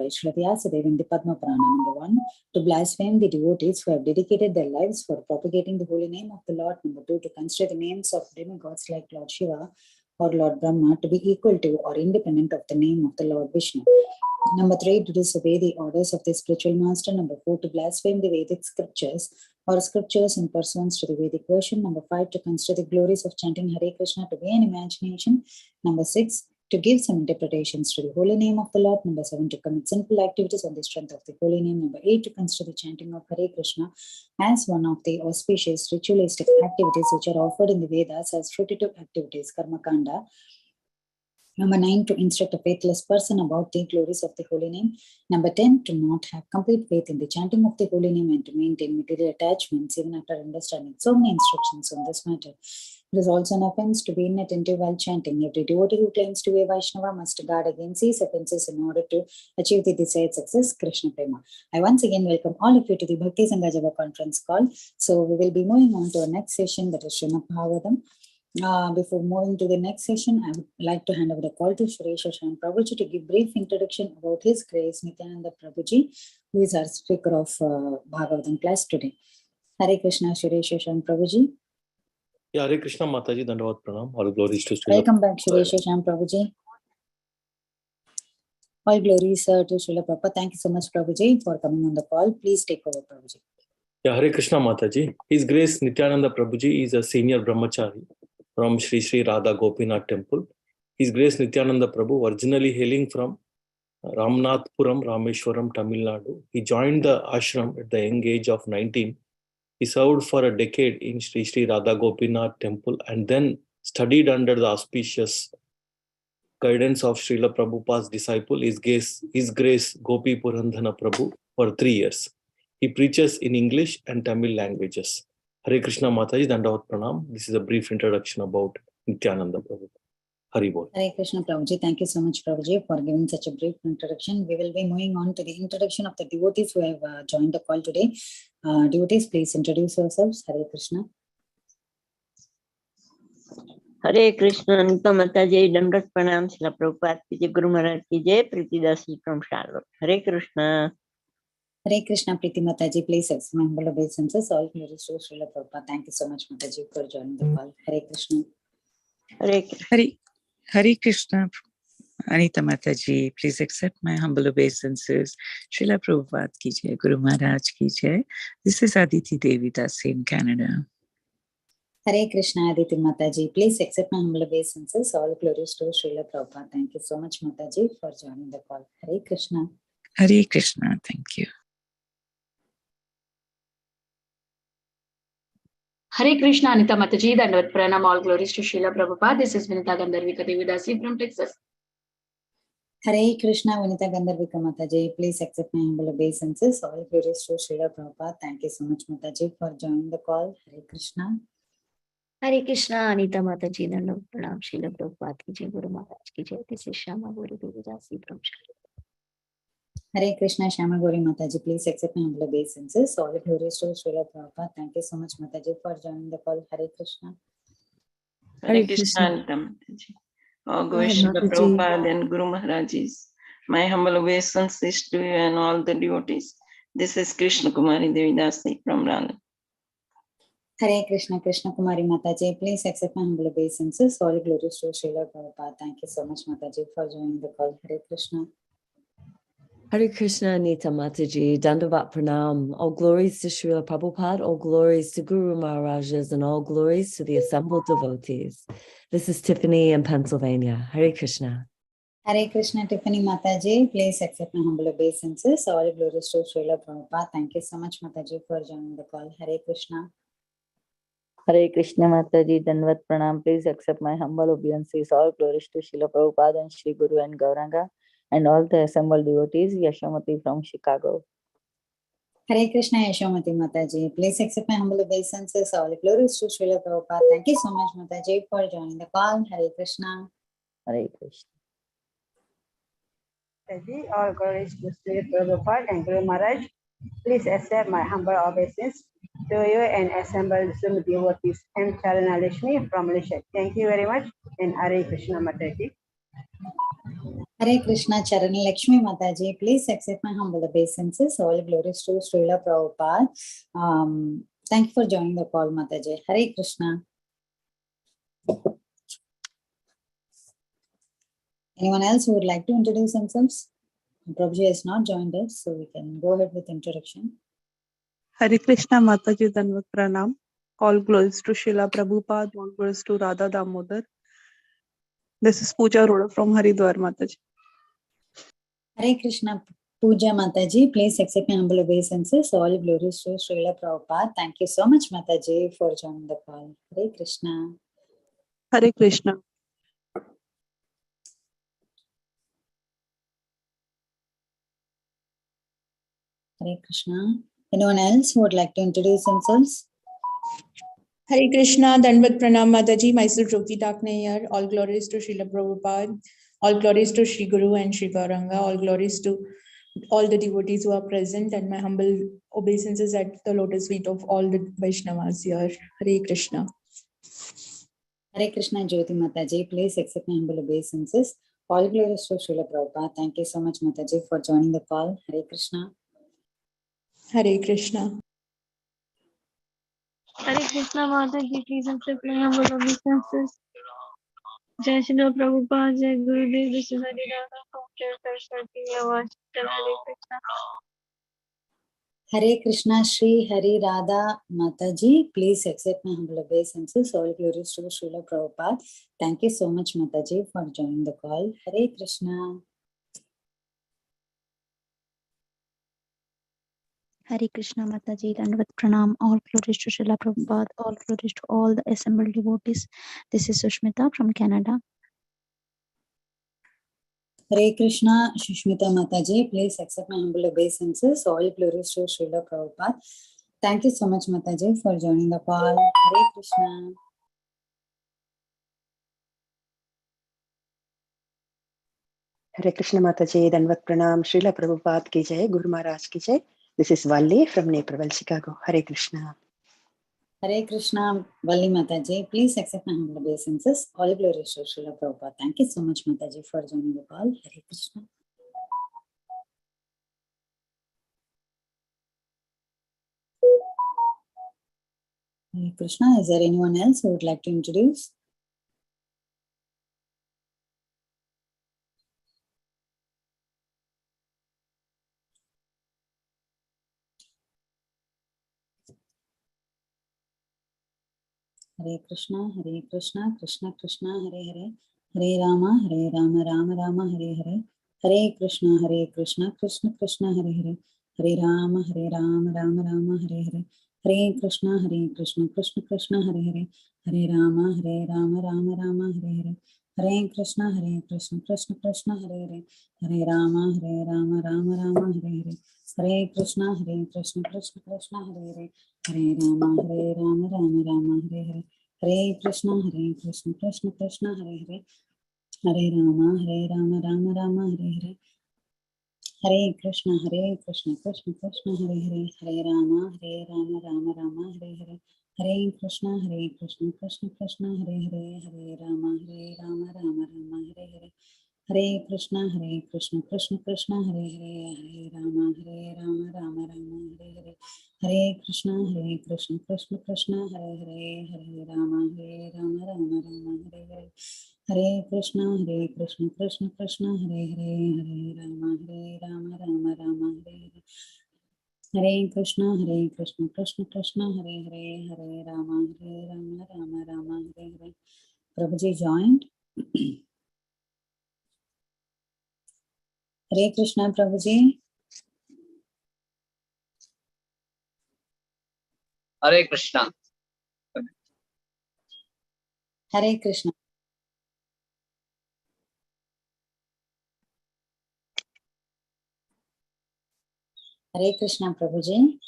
by Sri Vyasadeva in the Padma Purana. Number 1, to blaspheme the devotees who have dedicated their lives for propagating the holy name of the Lord. Number 2, to consider the names of demigods like Lord Shiva or Lord Brahma to be equal to or independent of the name of the Lord Vishnu. Number 3, to disobey the orders of the spiritual master. Number 4, to blaspheme the Vedic scriptures or scriptures in pursuance to the Vedic version. Number 5, to consider the glories of chanting Hare Krishna to be an imagination. Number 6, to give some interpretations to the holy name of the Lord. Number 7, to commit sinful activities on the strength of the holy name. Number 8, to consider the chanting of Hare Krishna as one of the auspicious ritualistic activities which are offered in the Vedas as fruitive activities, Karma Kanda. Number 9, to instruct a faithless person about the glories of the holy name. Number 10, to not have complete faith in the chanting of the holy name and to maintain material attachments even after understanding so many instructions on this matter. It is also an offense to be inattentive while chanting. Every devotee who claims to be a Vaishnava must guard against these offenses in order to achieve the desired success, Krishna Prema. I once again welcome all of you to the Bhakti Sangha Java conference call. So we will be moving on to our next session, that is Srimad Bhagavatam. Before moving to the next session, I would like to hand over the call to Suresh Shashan Prabhuji to give brief introduction about His Grace Nityananda Prabhuji, who is our speaker of Bhagavatam class today. Hare Krishna, Suresh Shashan Prabhuji. Yeah, Hare Krishna Mataji, Dandavat Pranam. All glories to Srila. Welcome back, Suresh Shashan Prabhuji. All glories to Srila Prabhupada. Thank you so much, Prabhuji, for coming on the call. Please take over, Prabhuji. Yeah, Hare Krishna Mataji. His Grace Nityananda Prabhuji is a senior brahmachari from Sri Sri Radha Gopinath temple. His Grace Nityananda Prabhu, originally hailing from Ramnathpuram, Rameshwaram, Tamil Nadu. He joined the ashram at the young age of 19. He served for a decade in Sri Sri Radha Gopinath temple and then studied under the auspicious guidance of Srila Prabhupada's disciple, His Grace Gopi Purandhana Prabhu, for 3 years. He preaches in English and Tamil languages. Hare Krishna Mataji, Dandavat Pranam. This is a brief introduction about Nityananda Prabhu. Hari Bol. Hare Krishna Prabhuji. Thank you so much, Prabhuji, for giving such a brief introduction. We will be moving on to the introduction of the devotees who have joined the call today. Devotees, please introduce yourselves. Hare Krishna. Hare Krishna, Nita Mataji, Dandavat Pranam, Srila Prabhupada ki jai, Guru Maharaj ki jai, Preeti Dasi from Charlotte. Hare Krishna. Hare Krishna, Preeti Mataji, please accept my humble obeisances. All glories to Srila Prabhupada. Thank you so much, Mataji, for joining the call. Hare Krishna. Hare Krishna. Hare Krishna, Anita Mataji, please accept my humble obeisances. Srila Prabhupada ki jai, Guru Maharaj ki jai. This is Aditi Devi Dasi in Canada. Hare Krishna, Aditi Mataji, please accept my humble obeisances. All glories to Srila Prabhupada. Thank you so much, Mataji, for joining the call. Hare Krishna. Hare Krishna, thank you. Hare Krishna, Anita Mataji, Dandavat Pranam, all glories to Srila Prabhupada. This is Vinita Gandharvika Devidasi from Texas. Hare Krishna, Vinita Gandharvika Mataji, please accept my humble obeisances. All glories to Srila Prabhupada. Thank you so much, Mataji, for joining the call. Hare Krishna. Hare Krishna, Anita Mataji, Dandavat Pranam, Srila Prabhupada ki jai, Guru Maharaj ki jai. This is Shama Gauri Devidasi from Charlotte. Hare Krishna, Shama Gauri Mataji, please accept my humble obeisances. All glories to Srila Prabhupada. Thank you so much, Mataji, for joining the call. Hare Krishna. Hare Krishna, Anita Mataji. All glories to Prabhupada and Guru Maharajis. My humble obeisances to you and all the devotees. This is Krishna Kumari Devidasi from London. Hare Krishna, Krishna Kumari Mataji, please accept my humble obeisances. All glories to Srila Prabhupada. Thank you so much, Mataji, for joining the call. Hare Krishna. Hare Krishna, Anita Mataji, Dandavat Pranam. All glories to Srila Prabhupada, all glories to Guru Maharajas, and all glories to the assembled devotees. This is Tiffany in Pennsylvania. Hare Krishna. Hare Krishna, Tiffany Mataji, please accept my humble obeisances. All glories to Srila Prabhupada. Thank you so much, Mataji, for joining the call. Hare Krishna. Hare Krishna Mataji, Dandavat Pranam. Please accept my humble obeisances. All glories to Srila Prabhupada and Sri Guru and Gauranga and all the assembled devotees. Yashamati from Chicago. Hare Krishna, Yashamati Mataji, please accept my humble obeisances. All glories to Srila Prabhupada. Thank you so much, Mataji, for joining the call. Hare Krishna. Hare Krishna. All glories to Srila Prabhupada and Guru Maharaj. Please accept my humble obeisance to you and assembled devotees. I'm Chalana Lakshmi from Malaysia. Thank you very much and Hare Krishna Mataji. Hare Krishna, Charan Lakshmi Mataji, please accept my humble obeisances. All glories to Srila Prabhupada. Thank you for joining the call, Mataji. Hare Krishna. Anyone else who would like to introduce themselves? Prabhuji has not joined us, so we can go ahead with introduction. Hare Krishna Mataji, Danvat Pranam. All glories to Srila Prabhupada, all glories to Radha Damodar. This is Pooja Roda from Haridwar, Mataji. Hare Krishna, Pooja Mataji, please accept my humble obeisances. All glories to Srila Prabhupada. Thank you so much, Mataji, for joining the call. Hare Krishna. Hare Krishna. Hare Krishna. Anyone else who would like to introduce themselves? Hare Krishna, Danvat Pranam Mataji, myself Jyoti Taknayar. All glories to Srila Prabhupada, all glories to Sri Guru and Sri Gauranga, all glories to all the devotees who are present, and my humble obeisances at the lotus feet of all the Vaishnavas here. Hare Krishna. Hare Krishna, Jyoti Mataji, please accept my humble obeisances. All glories to Srila Prabhupada. Thank you so much, Mataji, for joining the call. Hare Krishna. Hare Krishna. Hare Krishna Mataji, please accept my humble obeisances. Jai Shri Prabhupada, Jai Gurudev, this is Haridana from Saraswati Awaj. Hare Krishna. Hare Krishna, Shri Hari Radha Mataji, please accept my humble obeisances. All glories to Srila Prabhupada. Thank you so much, Mataji, for joining the call. Hare Krishna. Hare Krishna Mataji, Dandavat Pranam, all glories to Srila Prabhupada, all glories to all the assembled devotees. This is Sushmita from Canada. Hare Krishna, Shushmita Mataji, please accept my humble obeisances. All glories to Srila Prabhupada. Thank you so much, Mataji, for joining the call. Hare Krishna. Hare Krishna Mataji, Danvat Pranam, Srila Prabhupada ki jai, Guru Maharaj ki jai. This is Valli from Naperville, Chicago. Hare Krishna. Hare Krishna, Valli Mataji, please accept my humble obeisances. All glories to Srila Prabhupada. Thank you so much, Mataji, for joining the call. Hare Krishna. Hare Krishna, is there anyone else who would like to introduce? Hare Krishna, Krishna Krishna, Hare Hare, Hare Rama, Rama Rama, Hare Hare, Hare Krishna, Krishna Krishna, Hare Hare, Hare Rama, Rama Rama, Hare Hare, Hare Krishna, Krishna Krishna, Hare Hare, Hare Rama, Rama Rama, Hare Hare, Hare Krishna, Krishna Krishna, Hare Hare, Hare Rama, Rama Rama, Hare Hare, Hare Krishna, Krishna Krishna, Hare Hare, Hare Rama, Rama Rama, Hare Hare, Hare Krishna, Krishna Krishna, Hare Hare, Hare Rama, Rama Rama, Hare Hare, Hare Krishna, Krishna Krishna, Hare Hare, Hare Rama, Rama Rama, Hare Hare, Hare Krishna, Krishna Krishna, Hare Hare, Hare Rama, Rama Rama, Hare Hare, Hare Krishna, Krishna Krishna, Hare Hare, Hare Rama, Rama Rama, Hare Hare, Hare Krishna, Krishna Krishna, Hare Hare, Hare Rama, Rama Rama, Hare Hare, Hare Krishna, Krishna Krishna, Hare Hare, Hare Rama, Rama Rama, Hare Hare, Hare Krishna, Krishna Krishna, Hare Hare, Hare Rama, Rama Rama, Hare Hare. Prabhuji joined. Hare Krishna, Prabhuji. Hare Krishna. Hare Krishna. Hare Krishna, Prabhuji.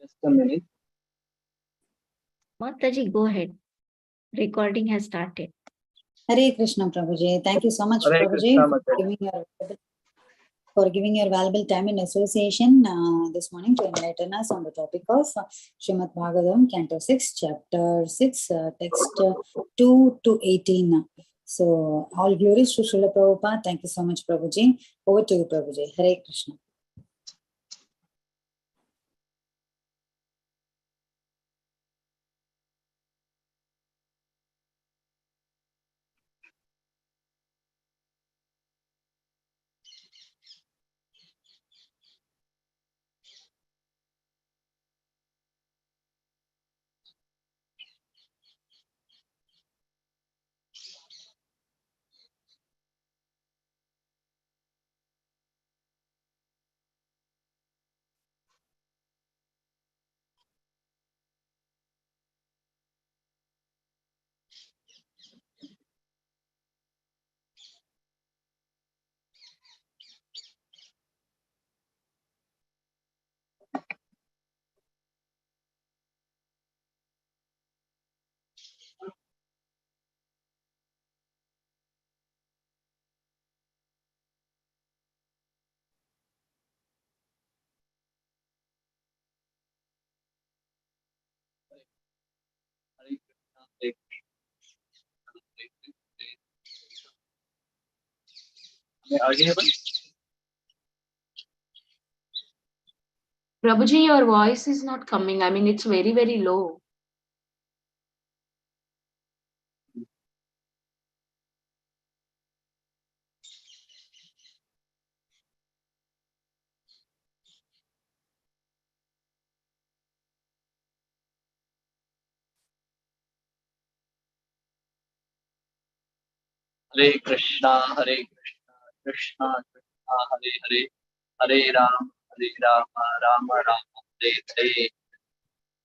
Just a minute. Mataji, go ahead. Recording has started. Hare Krishna, Prabhuji. Thank you so much, Hare Prabhuji, Krishna, for giving your valuable time in association this morning to enlighten us on the topic of Srimad Bhagavatam, Canto 6, Chapter 6, text 2 to 18. So all glories to Srila Prabhupada. Thank you so much, Prabhuji. Over to you, Prabhuji. Hare Krishna. Prabhuji, your voice is not coming. I mean, it's very, very low. Hare Krishna, Krishna Krishna, Hare Hare, Hare Rama, Rama Rama, Hare Hare.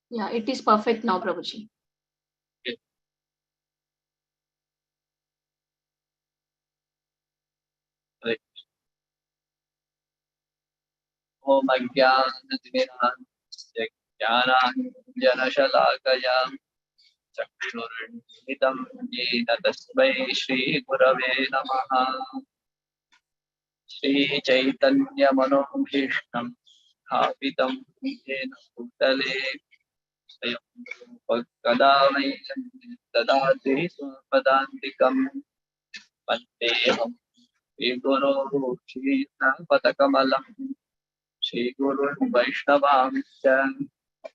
Yeah, it is perfect now, Prabhuji. Okay. Hare Om Ajnana-timirandasya Jnana-Shalakaya Chakshurunmitam Yena Tasmai Shri Gurave Namaha. Shri Chaitanya Manobhishtam Sthapitam Yena Bhutale Kadavai Dadati Swapadantikam Vandeham Shri Guru Shri Patakamalам Shri Guru Vaishnavamsya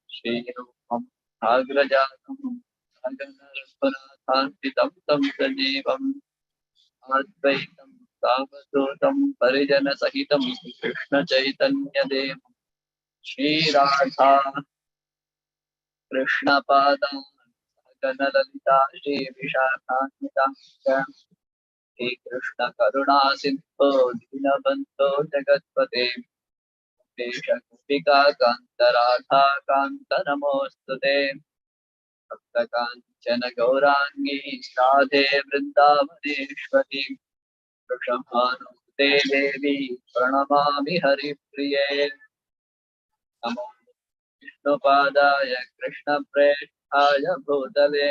Shri Rupam Agrajatam Aganarasvanathantidam Tam Sajivam Advaitam Savadotam Parijana Sahitam Krishna Chaitanya Devam Shri Radha Krishna Pada Ganalalita Shri Vishakhanita Shri Krishna Karuna Sindhu Dinabandho Jagatpate Desha Gopika Kanta Radha Kanta Namostute Bhakta Kanchana Gaurangi Radhe Vrindavaneshwari Vrishabhanute Devi Pranamami Hari Priye Namo Vishnupadaya Krishna Preshthaya Bhutale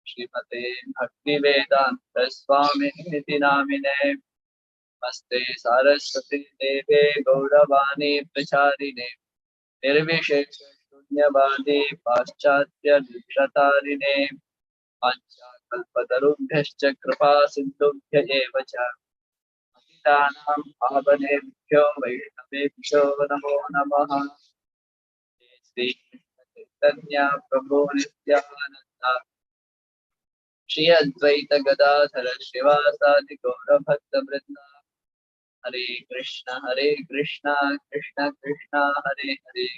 Srimate Bhaktivedanta Swami Niti Namine Namaste Saraswati Deve Gauravani Pracharine Nirvishesha Shunyavadi Paschatya Dikshatarine Pancha Kalpatarubhyascha Kripa Sindhubhya Eva Cha Patitanam Pavanebhyo Vaishnavebhyo Namo Namaha. Shri Chaitanya Prabhu Nityananda Shri Advaita Gadadhara Srivasadi Gaura Bhakta Vrinda Hare Krishna Krishna Krishna Hare Hare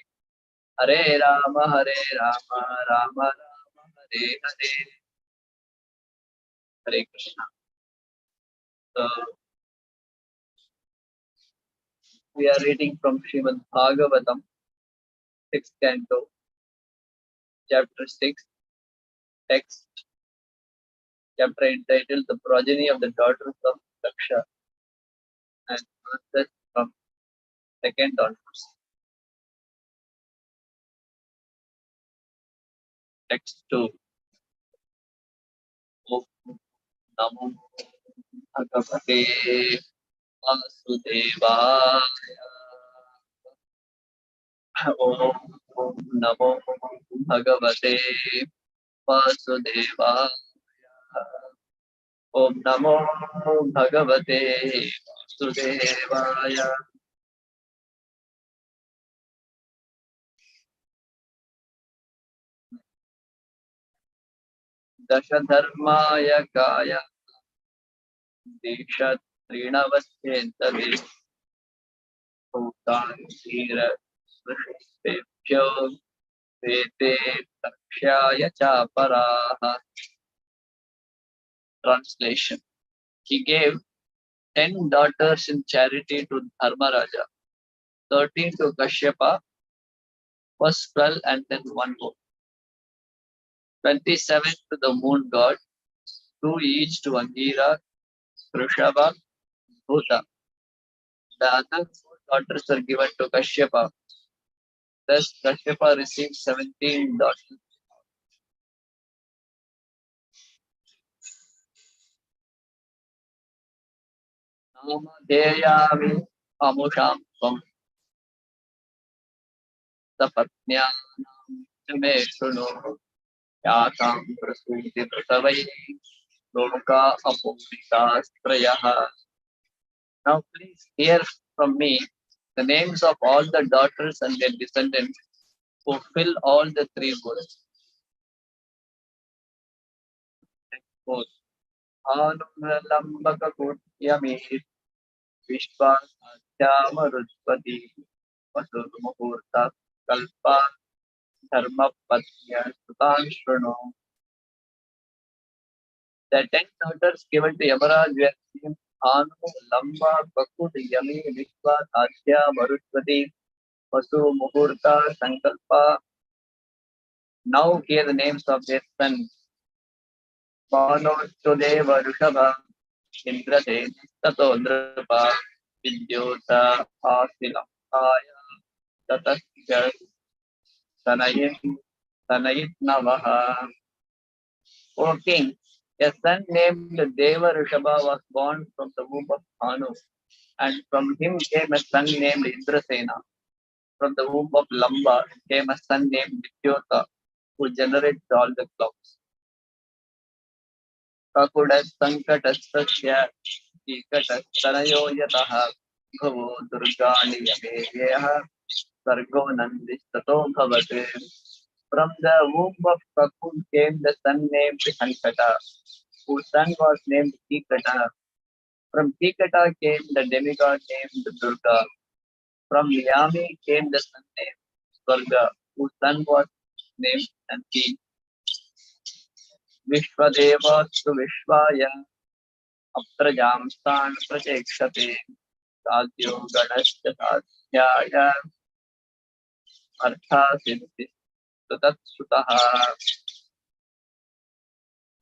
Hare Rama Rama Rama Hare Hare. Hare Krishna. So we are reading from Srimad Bhagavatam, 6th canto, chapter 6, text, chapter entitled The Progeny of the Daughters of Daksha, and verses from 2nd onwards. Text 2. Om Namo Bhagavate Vasudevaya. Om Namo Bhagavate Vasudevaya. Om Namo Bhagavate Vasudevaya. Dasha-dharmaya kaya Disha Trinavasthentave Bhutan Shira Srishpebhyo Vete Takshaya Chaparaha. Translation. He gave 10 daughters in charity to Dharmaraja, 13 to Kashyapa, first 12 and then one more, 27 to the moon god, 2 each to Angira, Krishabha, Bhuta. The other 4 daughters were given to Kashyapa. Thus, Kashyapa received 17 daughters. Namadeyami Amusham Tvam Sapatnyanam Chameshunu Yatam Prasuti Prasavai Loka Apurita Strayaha. Now please hear from me the names of all the daughters and their descendants who fill all the 3 worlds. Anumralambakakutyami Vishwasatyamarutvati Vasurmuhurta Kalpa Dharmapatya Sutan Shruno. The 10 daughters given to Yamaraj were named Anu, Lamba, Bakut, Yami, Vishwa, Satya, Marutvati, Vasu, Muhurta, Sankalpa. Now hear the names of their sons. Manostudeva Rushabha, Indrade, Tato Nrpa, Vidyota, Asilamaya, Tatasya, Tanayit Navaha. O king, a son named Deva Rishabha was born from the womb of Anu, and from him came a son named Indrasena. From the womb of Lamba came a son named Vidyota, who generates all the clouds. Kakudas Sankatastasya Ikatastanayo Yataha Bhavo Durgani Yameyeha Sargo Nandistato Bhavate. From the womb of Kakun came the son named Sankata, whose son was named Kikata. From Kikata came the demigod named Durga. From Yami came the son named Swarga, whose son was named Nanti. Vishwadeva to Vishwaya, Aptrajam Stan Prachekshate, Sadhyo Ganashya Sadhyaya, Artha Siddhi Sutatsutaha.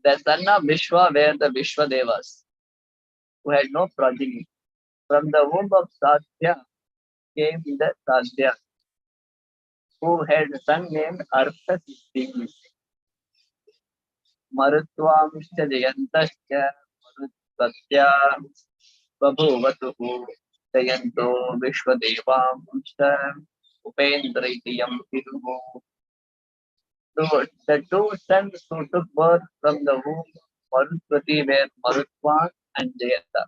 The son of Vishwa were the Vishwadevas, who had no progeny. From the womb of Sadhya came the Sadhya, who had a son named Artha Siddhi. Marutwamscha Jayantascha Marutvatya Babhuvatuhu Jayanto Vishwadevamscha Upendraitiyam Piruhu. The 2 sons who took birth from the womb of Marutvati were Marutwan and Jayanta.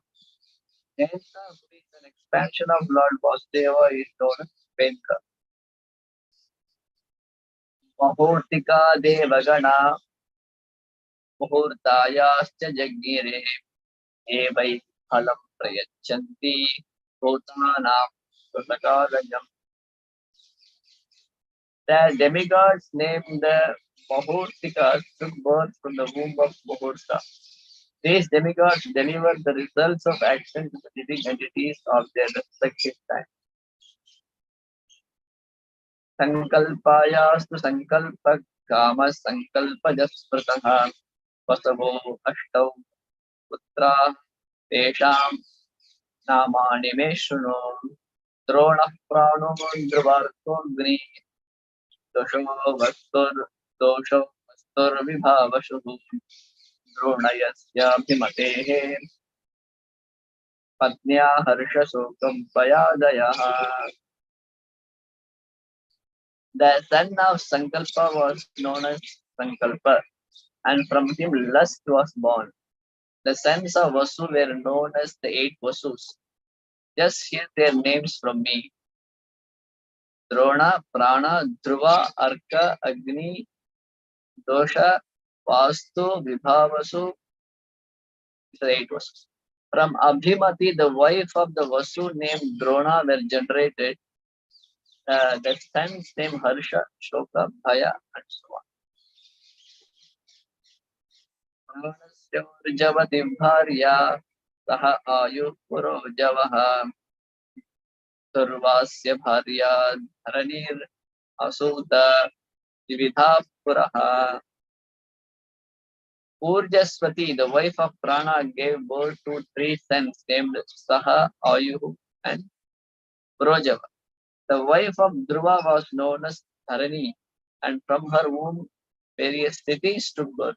Jayanta, who is an expansion of Lord Vasudeva, is known as Upendra. Mahurtika Devagana Muhurtayascha Jagnire Evai Phalam Prayachanti Bhutanam Pratakarajam. The demigods named the Mahurtikas took birth from the womb of Muhurta. These demigods deliver the results of action to the living entities of their respective time. Sankalpayastu Sankalpa Kama Sankalpa Jasprataha Vasavo Ashtau Putra Tesham Namani Meshruno Drona Prano Dhruvartogni Dosho Vastur Vibhavashu Dronayasya Bhimatehe Patnya Harsha Sukam Payadayaha. The son of Sankalpa was known as Sankalpa, and from him lust was born. The sons of Vasu were known as the 8 Vasus. Just hear their names from me. Drona, Prana, Dhruva, Arka, Agni, Dosha, Vastu, Vibhavasu. These are the 8 Vasus. From Abhimati, the wife of the Vasu named Drona were generated. The sons named Harsha, Shoka, Bhaya, and so on. Pranasya Bharya, Saha Ayu Puro Javaha, Turvasya Bharya, Dharanir Asuta, Dividha Puraha. Urjaswati, the wife of Prana, gave birth to 3 sons named Saha, Ayuhu, and Purojava. The wife of Dhruva was known as Dharani, and from her womb various cities took birth.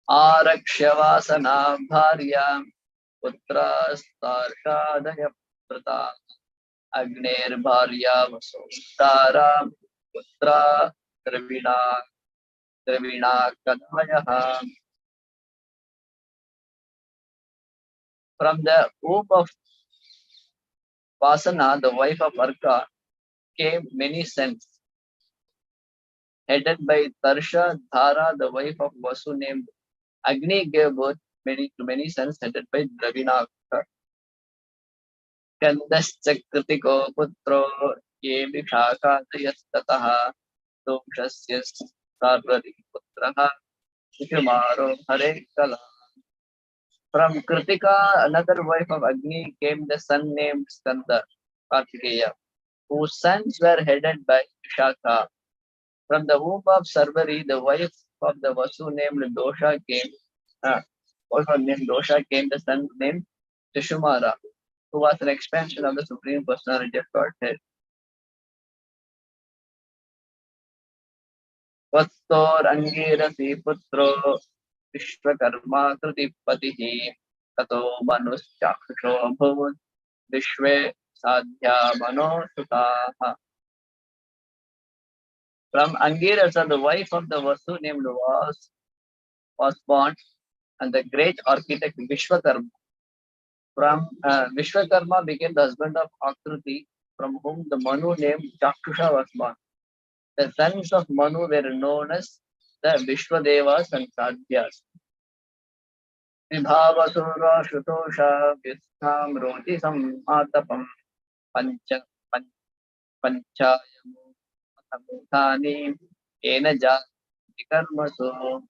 Arakshavasana Bharya, Putra Starkadaya Prata, Agner Bharya Vasustara, Putra Dravina Kadavayaha. From the womb of Vasana, the wife of Arka, came many sons. Headed by Tarsha, Dhara, the wife of Vasu named Agni, gave birth to many sons headed by Dravinaka. Kandascha Kritiko Putro Ye Vishakatayastataha Domshasya Sarvari Putraha Kumaro Hare Kala. From Kritika, another wife of Agni, came the son named Skanda Kartikeya, whose sons were headed by Vishaka. From the womb of Sarvari, the wife of the Vasu named Dosha came. The son named Tishumara, who was an expansion of the Supreme Personality of Godhead. Vattor Angirasi Putro Vishwakarma Kritipatihi Tato Manuschaksho Bhavan Vishwe Sadhya Mano Sutaha. From Angirasa, the wife of the Vasu named was born, and the great architect Vishwakarma. From Vishwakarma became the husband of Akruti, from whom the Manu named Chaksha was born. The sons of Manu were known as the Vishwadevas and Sadhyas. Vibhavasura Shutosha Vistham Roti Samatapam Panchayamu Athamutani Ena Jati Karmasu.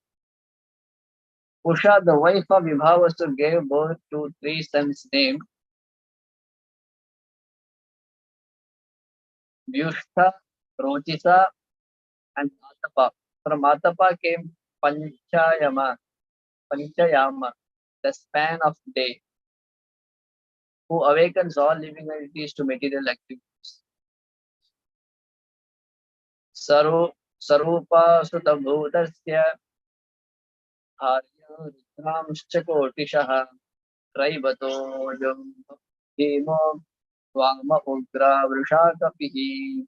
Usha, the wife of Vibhavasu, gave birth to 3 sons named Vyushtha, Rochisa, and Atapa. From Atapa came Panchayama, the span of day, who awakens all living entities to material activities. Sarupa Sutabhutasya Arya Rudramscha Kotishaha Traivato Jam Himo Vama Ugra Vrishakapihi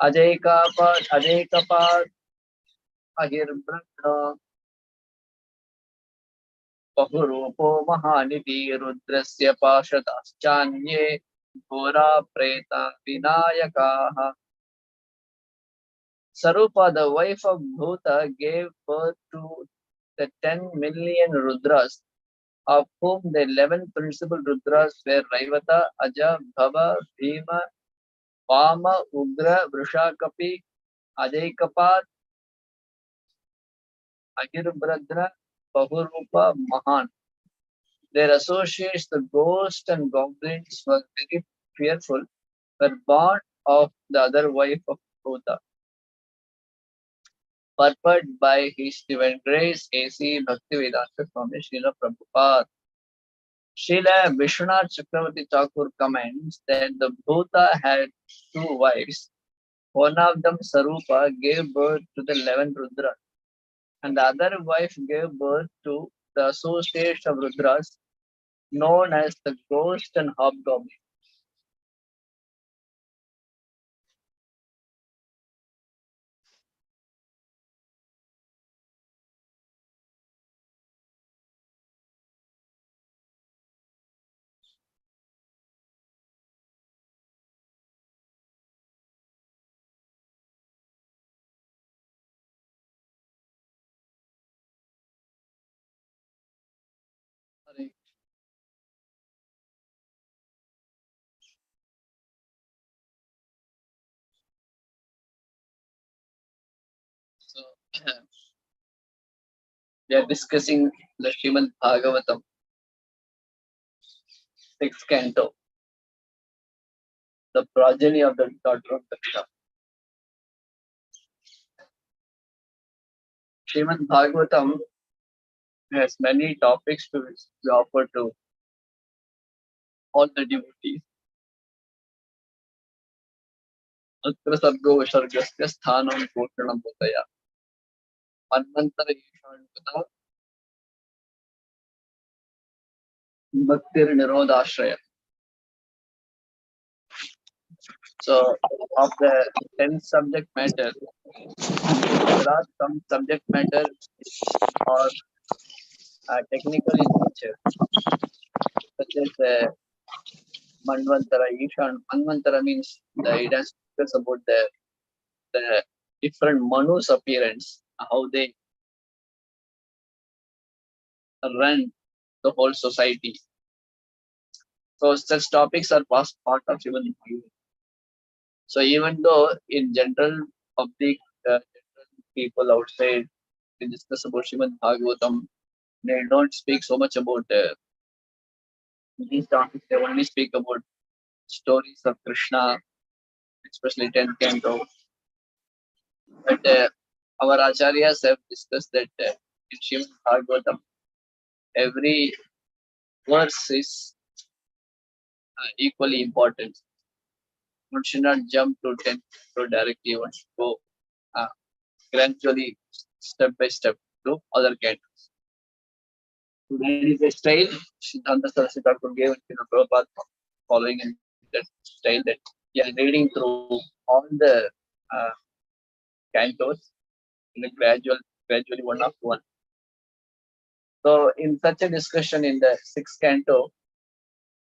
Ajaykapat Ahirbrahma Pahurupo Mahaniti Rudrasya Pashadaschanye Ghora Preta Vinayakaha. Sarupa, the wife of Bhuta, gave birth to the 10 million Rudras, of whom the 11 principal Rudras were Raivata, Aja, Bhava, Bhima, Vama, Ugra, Vrishakapi, Ajaykapat, Agirbhadra, Pahurupa, Mahan. Their associates, the ghosts and goblins, were very fearful, were born of the other wife of Bhuta. Purported by His Divine Grace, A.C. Bhaktivedanta Swami Srila Prabhupada. Srila Vishwanath Chakravarti Thakur comments that the Bhuta had 2 wives. One of them, Sarupa, gave birth to the 11 Rudras, and the other wife gave birth to the associates of Rudras, known as the ghost and hobgoblin. we are discussing the Srimad Bhagavatam, 6th canto, the progeny of the daughter of Daksha. Srimad Bhagavatam has many topics to be offered to all the devotees. Atra sargo visargasya sthanam poshanam bhutaya. Manvantara ishanvata bhaktir nirodashraya. So, of the 10 subject matter, there are some subject matter or technical in nature, such as Manvantara. Manvantara means it has discussed about the different Manus appearance, how they run the whole society. So such topics are part of Srimad Bhagavatam. So even though in general public, general people outside, they discuss about Srimad Bhagavatam, they don't speak so much about these topics. They only speak about stories of Krishna, especially 10th canto. But our acharyas have discussed that in Srimad Bhagavatam, every verse is equally important. One should not jump to 10th canto directly. One should go gradually, step by step, to other cantos. So that is a style Siddhanta Saraswati Thakur gave in Prabhupada, following in that style, that he is reading through all the cantos in a gradually one after one. So in such a discussion in the 6th canto,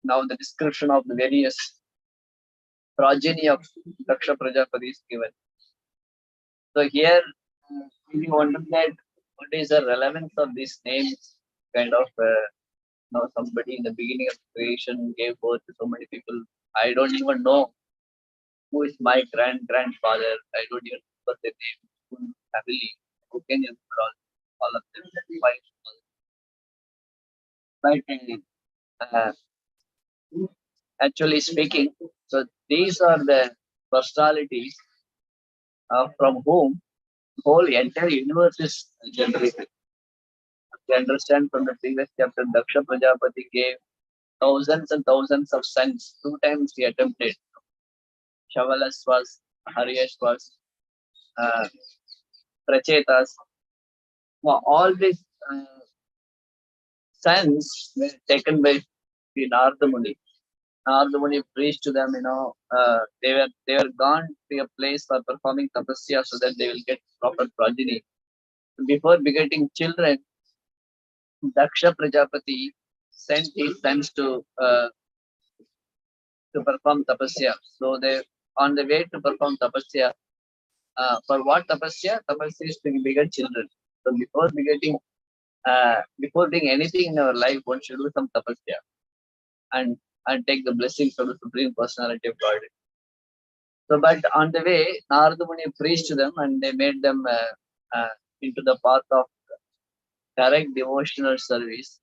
now the description of the various progeny of Daksha Prajapati is given. So here, if you wonder that what is the relevance of these names, kind of somebody in the beginning of creation gave birth to so many people. I don't even know who is my grandfather. I don't even remember their name, full family. How can you remember all of them? But actually speaking, so these are the personalities from whom the whole entire universe is generated. To understand from the previous chapter, Daksha Prajapati gave thousands and thousands of sons. 2 times he attempted. Shavalas was, Haryesh was, Prachetas. Well, all these sons were taken by the Narada Muni. Narada Muni preached to them, they were gone to a place for performing tapasya so that they will get proper progeny. Before begetting children, Daksha Prajapati sent his sons to perform tapasya. So they, on the way to perform tapasya, for what tapasya? Tapasya is to beget children. So before doing anything in our life, one should do some tapasya and take the blessings of the Supreme Personality of God. So, but on the way, Narada Muni preached to them and they made them into the path of direct devotional service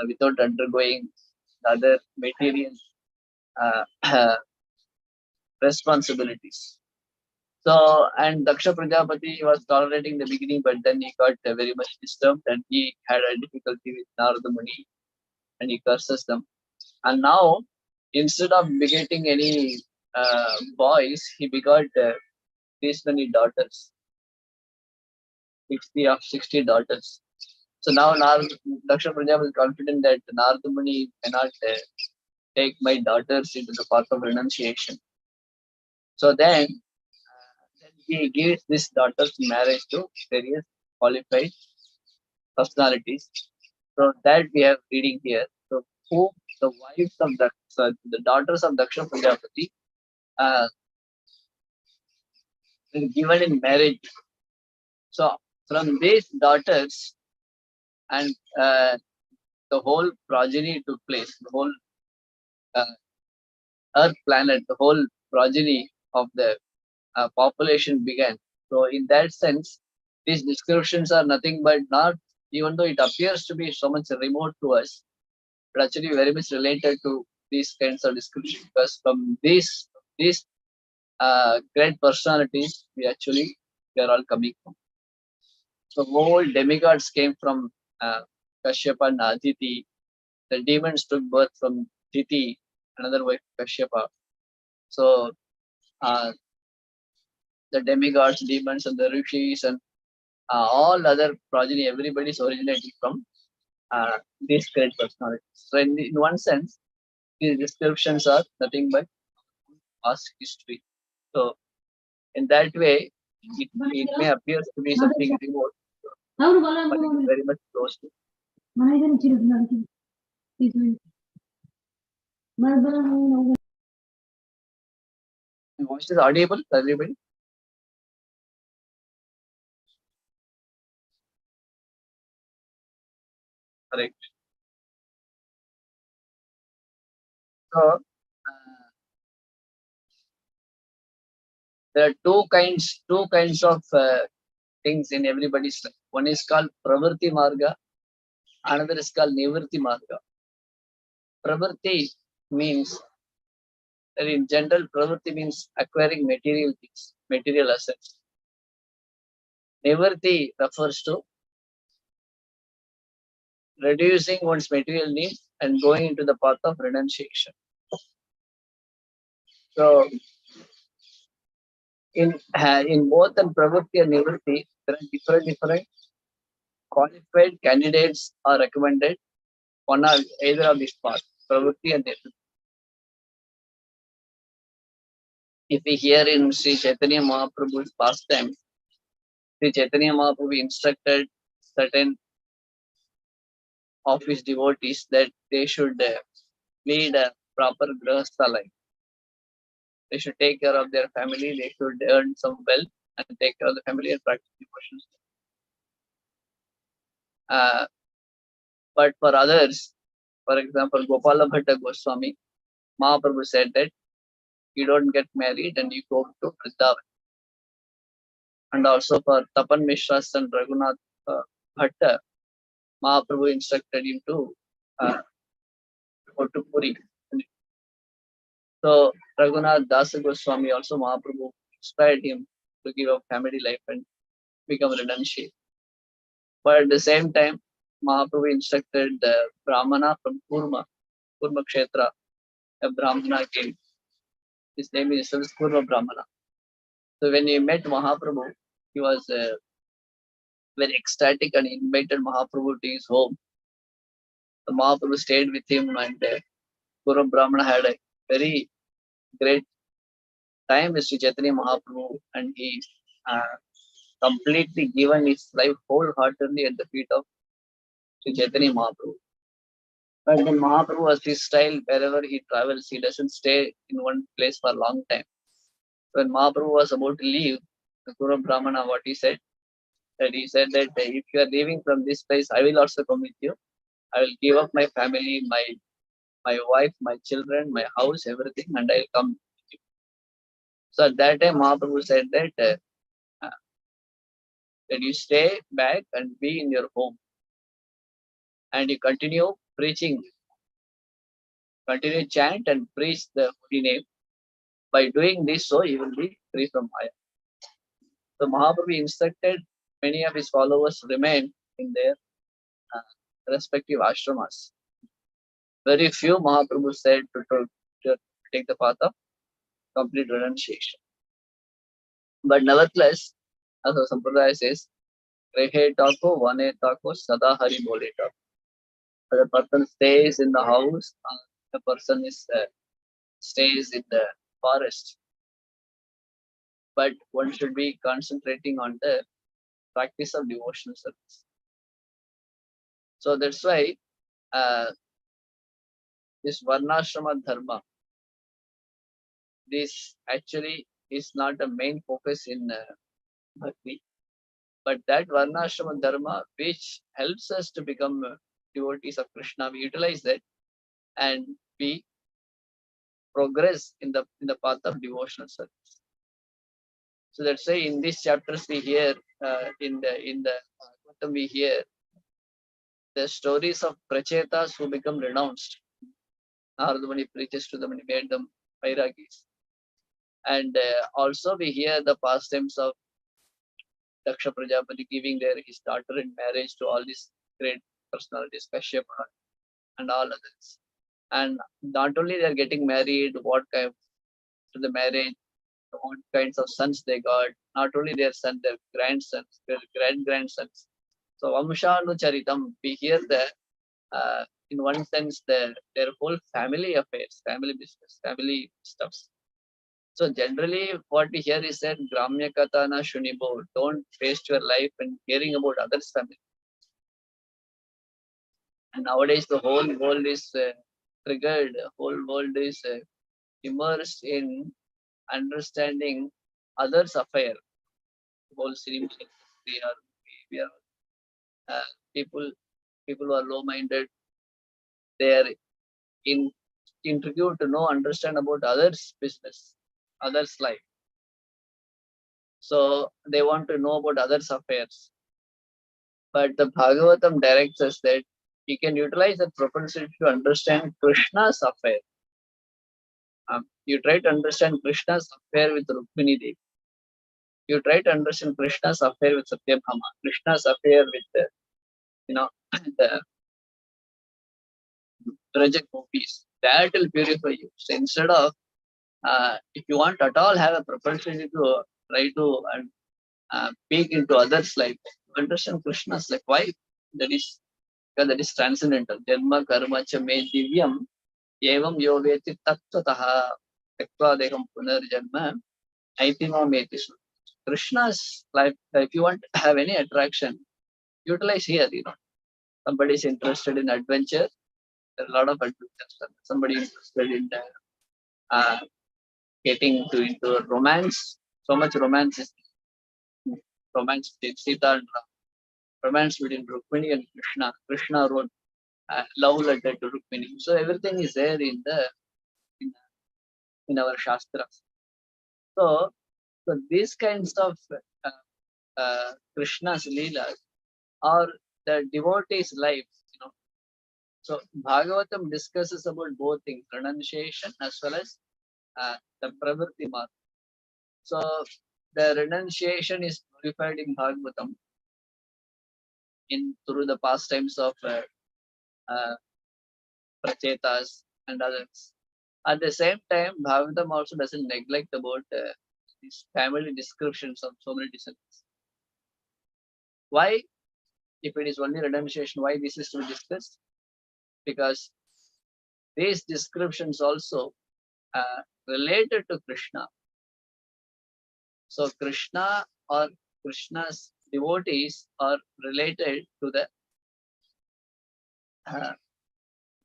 without undergoing other material responsibilities. So, and Daksha Prajapati was tolerating the beginning, but then he got very much disturbed and he had a difficulty with Narada Muni and he curses them. And now, instead of begetting any boys, he begot these many daughters, 60 daughters. So now Daksha Prajapati is confident that Narada Muni cannot take my daughters into the path of renunciation. So then he gives this daughters in marriage to various qualified personalities. So that we have reading here. So who the wives of the daughters of Daksha Prajapati were given in marriage. So from these daughters and the whole progeny took place. The whole Earth planet, the whole progeny of the population began. So in that sense, these descriptions are nothing but not, even though it appears to be so much remote to us, but actually very much related to these kinds of descriptions, because from these great personalities we are all coming from. So whole demigods came from Kashyapa and Aditi. The demons took birth from Diti, another wife of Kashyapa. So the demigods, demons, and the rishis, and all other progeny, everybody is originating from these great personalities. So in one sense, these descriptions are nothing but past history. So in that way, it may appear to be something remote, but it is very much close to. My voice is audible to everybody? Correct. So there are two kinds of things in everybody's life. One is called Pravrti Marga, another is called Nivritti Marga. Pravrti means, in general, Pravrti means acquiring material things, material assets. Nivritti refers to reducing one's material needs and going into the path of renunciation. So in both the Pravrti and Nivritti, there are different qualified candidates are recommended on either of these paths, Pravrti and Nivritti. If we hear in Sri Chaitanya Mahaprabhu's pastime, Sri Chaitanya Mahaprabhu instructed certain of his devotees that they should lead a proper grahastha life. They should take care of their family, they should earn some wealth and take care of the family and practice devotions. But for others, for example, Gopala Bhatta Goswami, Mahaprabhu said that you don't get married and you go to Vrindavan. And also for Tapan Mishra's son Raghunath Bhatta, Mahaprabhu instructed him to go to Puri. So Raghunath Dasa Goswami also, Mahaprabhu inspired him to give up family life and become renunciate. But at the same time, Mahaprabhu instructed the Brahmana from Kurma Kshetra, a Brahmana came. His name is Kurma Brahmana. So when he met Mahaprabhu, he was very ecstatic and invited Mahaprabhu to his home. So Mahaprabhu stayed with him, and Kurma Brahmana had a very great time with Sri Chaitanya Mahaprabhu, and he completely given his life wholeheartedly at the feet of Sri Chaitanya Mahaprabhu. But then Mahaprabhu was his style, wherever he travels, he doesn't stay in one place for a long time. When Mahaprabhu was about to leave, the Guru Brahmana, what he said, that he said that if you are leaving from this place, I will also come with you. I will give up my family, my wife, my children, my house, everything, and I will come with you. So at that time, Mahaprabhu said that you stay back and be in your home, and you continue preaching, continue chant and preach the holy name. By doing this, so you will be free from Maya. So Mahaprabhu instructed many of his followers remain in their respective ashramas. Very few Mahaprabhu said to take the path of complete renunciation. But nevertheless, as the Sampradaya says, Rehe Tako, Vane Tako, Sada Hari Bole Tako. The person stays in the house, the person stays in the forest. But one should be concentrating on the practice of devotional service. So that's why this Varnashrama Dharma, this actually is not the main focus in Bhakti, but that Varnashrama Dharma which helps us to become devotees of Krishna, we utilize that and we progress in the path of devotional service. So that's why in these chapters we hear in the Bhagavatam we hear the stories of prachetas who become renounced. Narada Muni preaches to them and made them vairagis. And also we hear the pastimes of Daksha Prajapati giving his daughter in marriage to all these great personalities, Kashyapa and all others. And not only they are getting married, what kind to the marriage, what kinds of sons they got, not only their son, their grandsons, their grand-grandsons. So Vamshanu Charitam, we hear the in one sense their whole family affairs, family business, family stuffs. So generally what we hear is that Gramya Katana Shunibo, don't waste your life in hearing about others' family. And nowadays the whole world is triggered, whole world is immersed in understanding others' affair. Whole cinema, we are people who are low-minded. They are intrigued to know, understand about others' business, others' life. So they want to know about others' affairs. But the Bhagavatam directs us that we can utilize that propensity to understand Krishna's affair. You try to understand Krishna's affair with Rukmini Devi. You try to understand Krishna's affair with Satyabhama, Krishna's affair with the Braja Gopis. That will purify you. So instead of if you want at all have a propensity to try to peek into others' life, understand Krishna's life. Why? Because that is transcendental. Janma karma cha me divyam evam yoveti tattvataha tektva dekam punarjanma aitima meti. Krishna's life, if you want to have any attraction, utilize here. Somebody is interested in adventure, there are a lot of adventures. Somebody interested in getting into romance, so much romance is romance between Sita and Ram, romance between Rukmini and Krishna. Krishna wrote love letter to Rukmini. So everything is there in our Shastras. So these kinds of Krishna's Leelas or the devotee's life, So Bhagavatam discusses about both things, renunciation as well as the pravritti mark. So the renunciation is glorified in Bhagavatam through the pastimes of prachetas and others. At the same time, Bhagavatam also doesn't neglect about these family descriptions of so many descendants. Why? If it is only renunciation, why this is to be discussed? Because these descriptions also related to Krishna. So Krishna or Krishna's devotees are related to the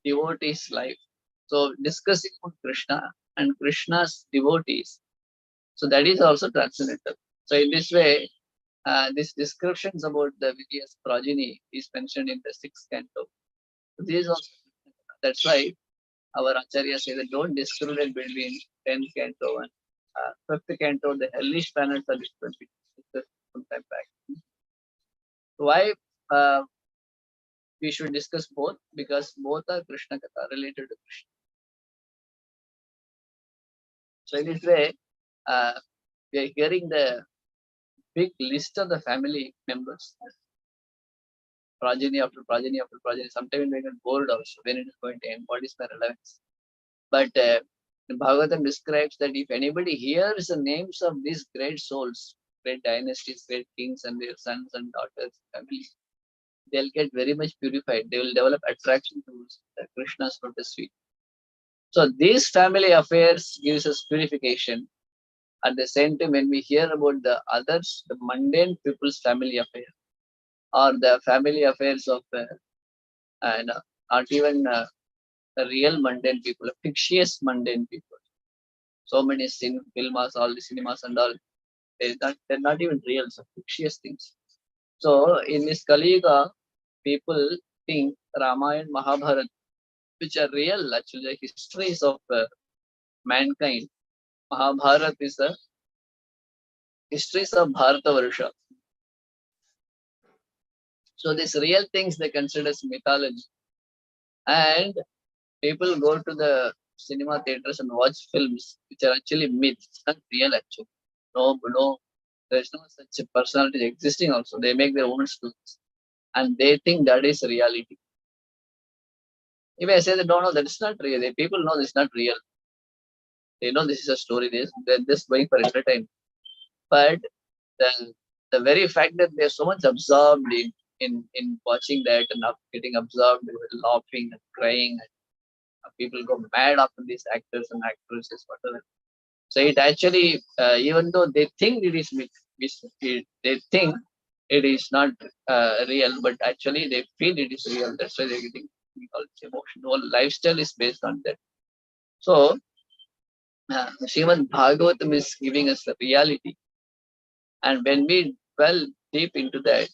devotee's life. So discussing about Krishna and Krishna's devotees, so that is also transcendental. So in this way, these descriptions about the various progeny is mentioned in the 6th canto. This is also, that's why our Acharya says that don't discriminate between 10th canto and 5th canto. The hellish planets are different. Some time back. Why we should discuss both? Because both are Krishna Katha, related to Krishna. So in this way, we are hearing the big list of the family members. Progeny after progeny after progeny. Sometimes we get bored also when it is going to end. What is the relevance? But the Bhagavatam describes that if anybody hears the names of these great souls, great dynasties, great kings and their sons and daughters, families, they'll get very much purified. They will develop attraction towards Krishna's lotus feet. So these family affairs gives us purification. At the same time, when we hear about the others, the mundane people's family affair, or the family affairs of not even the real mundane people, fictitious mundane people. So many films, all the cinemas and all, they're not even real, so fictitious things. So in this Kali Yuga, people think Ramayana, Mahabharata, which are real, actually, the histories of mankind. Mahabharata is the histories of Bharata Varsha. So these real things they consider as mythology. And people go to the cinema theaters and watch films which are actually myths. It's not real actually. No, there's no such a personality existing also. They make their own stories. And they think that is reality. If I say they don't know, that is not real. People know this is not real. They know this is a story. They're just going for entertainment. But the very fact that they're so much absorbed in watching that and getting absorbed with laughing and crying, and people go mad after these actors and actresses, whatever. So it actually, even though they think it is they think it is not real, but actually they feel it is real. That's why they're getting all emotional. Lifestyle is based on that. So Srimad Bhagavatam is giving us the reality. And when we dwell deep into that,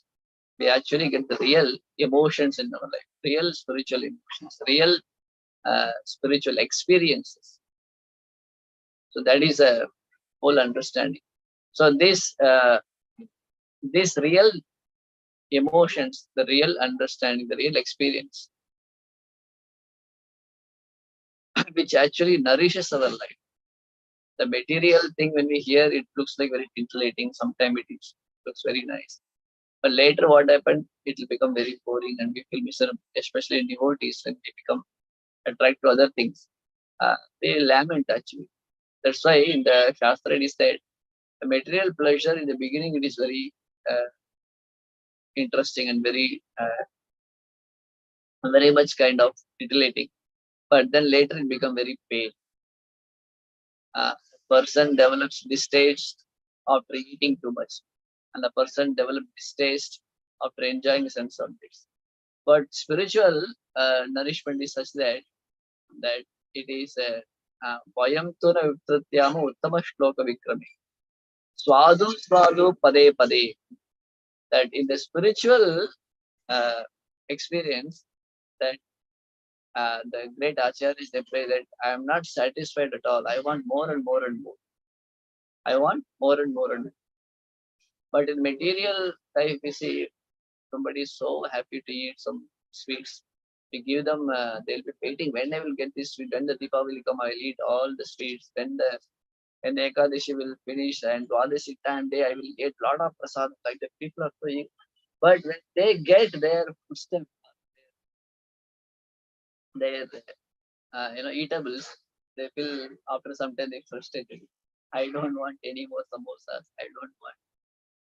we actually get the real emotions in our life, real spiritual emotions, real spiritual experiences. So that is a whole understanding. So this real emotions, the real understanding, the real experience, which actually nourishes our life. The material thing, when we hear, it looks like very titillating. Sometimes it looks very nice. But later what happened, it will become very boring and we feel miserable, especially devotees when they become attracted to other things. They lament actually. That's why in the Shastra it is said, the material pleasure in the beginning, it is very interesting and very much kind of titillating. But then later it becomes very pain. Person develops distaste after eating too much, and a person develops distaste after enjoying sense objects. But spiritual nourishment is such that it is vayam tuna vipratyama uttama shloka vikrami swadu pade pade. That in the spiritual experience, that the great acharyas, they pray that I am not satisfied at all. I want more and more and more. I want more and more and more. But in material life, we see somebody is so happy to eat some sweets. We give them, they'll be waiting when I will get this sweet. When the Deepavali will come, I will eat all the sweets. When the Ekadashi will finish and Dwadashi time day, I will eat a lot of prasad. Like the people are praying. But when they get their footstep, their eatables, they feel after some time they frustrated. I don't want any more samosas. I don't want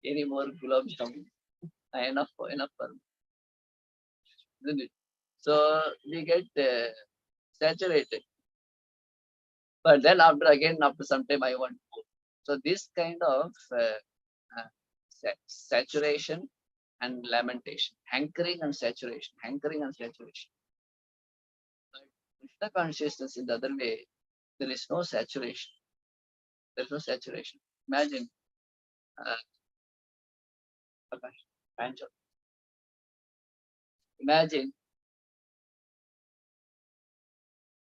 any more gulab jamun. Enough for me. Isn't it? So we get saturated. But then after some time, I want more. So this kind of saturation and lamentation, hankering and saturation. But Krishna consciousness in the other way, there is no saturation. There's no saturation. Imagine, imagine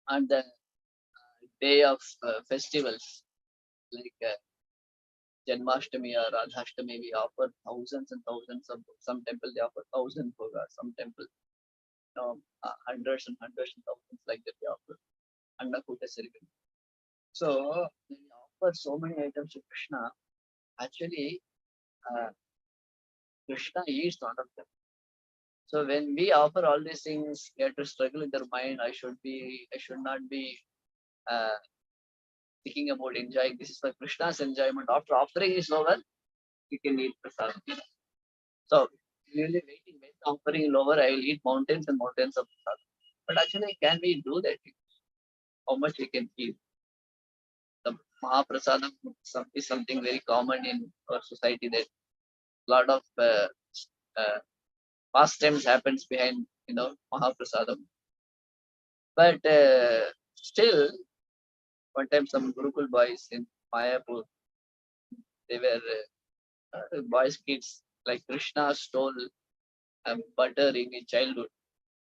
on the day of festivals like Janmashtami or Radhashtami, we offer thousands and thousands of books. Some temple they offer 1,000 bhogas. Some temple, hundreds and hundreds and thousands like that they offer. Annakuta ceremony. So when we offer so many items to Krishna, actually Krishna eats all of them. So when we offer all these things, we have to struggle with our mind. I should not be thinking about enjoying. This is for Krishna's enjoyment. After offering is over, we can eat prasad. So really waiting when the offering is over, I will eat mountains and mountains of prasad. But actually, can we do that? How much we can eat? The Mahaprasadam is something very common in our society, that a lot of pastimes happens behind Mahaprasadam. But still, one time some Gurukul boys in Mayapur, they were boys, kids, like Krishna stole butter in his childhood.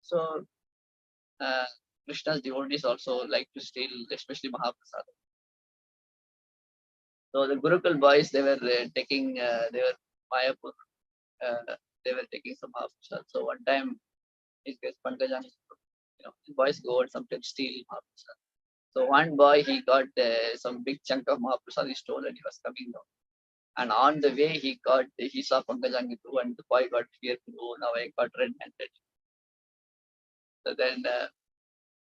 So Krishna's devotees also like to steal, especially Mahaprasadam. So the Gurukul boys, they were taking, they were Mayapur they were taking some Mahaprasad. So one time, his guest Pankajan, boys go and sometimes steal Mahaprasad. So one boy, he got some big chunk of Mahaprasad, he stole and he was coming down. And on the way, he saw Pankajangi too, and the boy got fearful. Oh, now I got red-handed. So then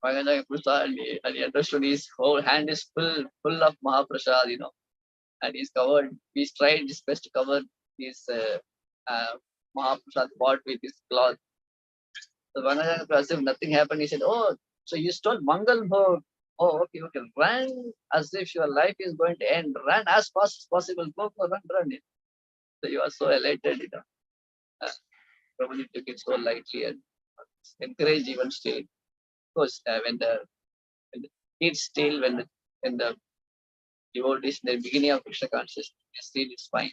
Pankajangi saw and he understood his whole hand is full of Mahaprasad, and he's covered. He's tried his best to cover his Mahaprasad pot with his cloth. So Pankajangi, as if nothing happened, he said, "Oh, so you stole Mangal Bhog. Oh, okay. Run as if your life is going to end. Run as fast as possible. Go, run. So he was so elated, Prabhuji took it so lightly and encouraged even still. Of course, when the kids still, when the devotees in the beginning of Krishna consciousness, still it's fine.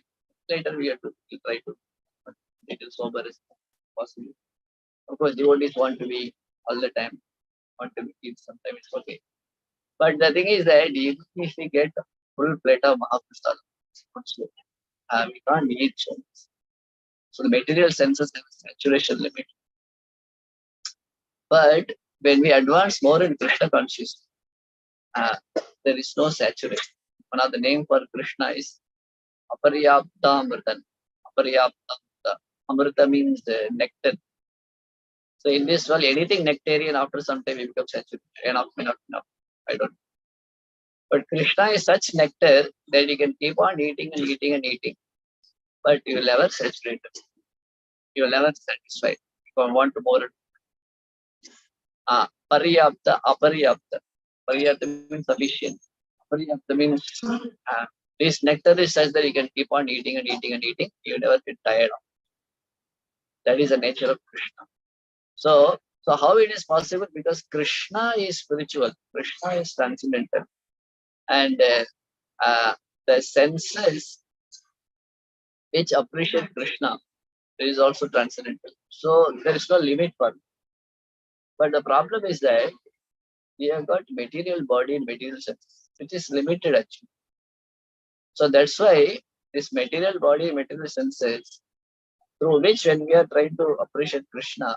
Later we have to try to little sober as possible. Of course, devotees want to be all the time, want to be kids. Sometimes it's okay. But the thing is that even if we get a full plate of Mahaprasad, we can't eat so much. So the material senses have a saturation limit. But when we advance more in Krishna consciousness, there is no saturation. One of the name for Krishna is Aparyapta Amrita. Aparyapta Amrita means nectar. So in this world, anything nectarian, after some time, it becomes saturated. Enough. I don't know. But Krishna is such nectar that you can keep on eating and eating and eating, but you will never saturate it. You will never satisfy. You want more. Paryapta, Aparyapta. Paryapta means sufficient. Aparyapta means this nectar is such that you can keep on eating and eating and eating. You never get tired of. That is the nature of Krishna. So how it is possible? Because Krishna is spiritual. Krishna is transcendental. And the senses which appreciate Krishna is also transcendental. So there is no limit for it. But the problem is that we have got material body and material senses, which is limited actually. So that's why this material body, material senses, through which when we are trying to appreciate Krishna,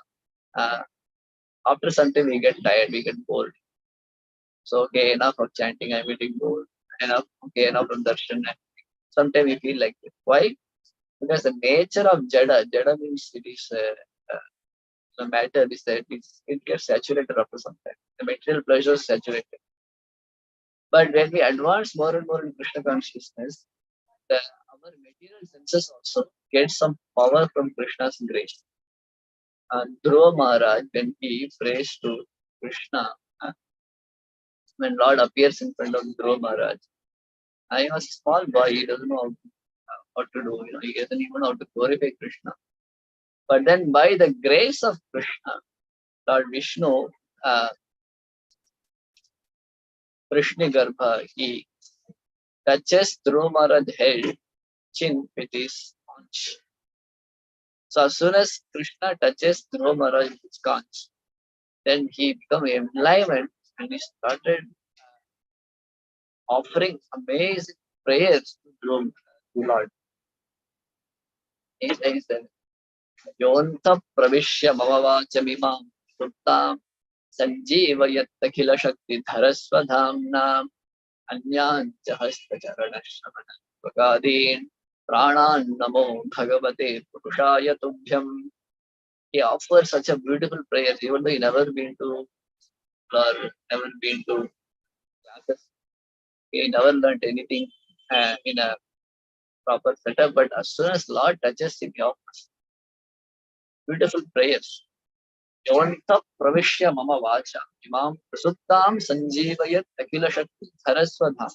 after some time we get tired, we get bored. So okay, enough of chanting, I'm getting bored. Enough of darshan. Sometimes we feel like it. Why? Because the nature of jada means it is the matter is that it gets saturated after some time. The material pleasure is saturated. But when we advance more and more in Krishna consciousness, our material senses also get some power from Krishna's grace. Dhruva Maharaj, when he prays to Krishna, when Lord appears in front of Dhruva Maharaj, he was a small boy, he doesn't know what to do, he doesn't even know how to glorify Krishna. But then by the grace of Krishna, Lord Vishnu, Krishna Garbha, he touches Dhruva Maharaj's head, chin with his conch. So as soon as Krishna touches Dhruva Maharaj with his conch, then he became enlivened and he started offering amazing prayers to Dhruva, to Lord. He says that Yonta Pravishya Mamavachamimam Suttam Sanjeevayat Akhila Shakti Dharaswadhamnam Anyan Jahasta Charana Shravana Vakadin Pranan Namo Bhagavate Purushaya Tubhyam. He offers such a beautiful prayer, even though he never been to or never been to classes. He never learned anything in a proper setup, but as soon as Lord touches him, he offers beautiful prayers. Yonta Pravishya Mama Vacha Imam Prasuttam Sanjeevayat Akhila Shakti Dharaswadham.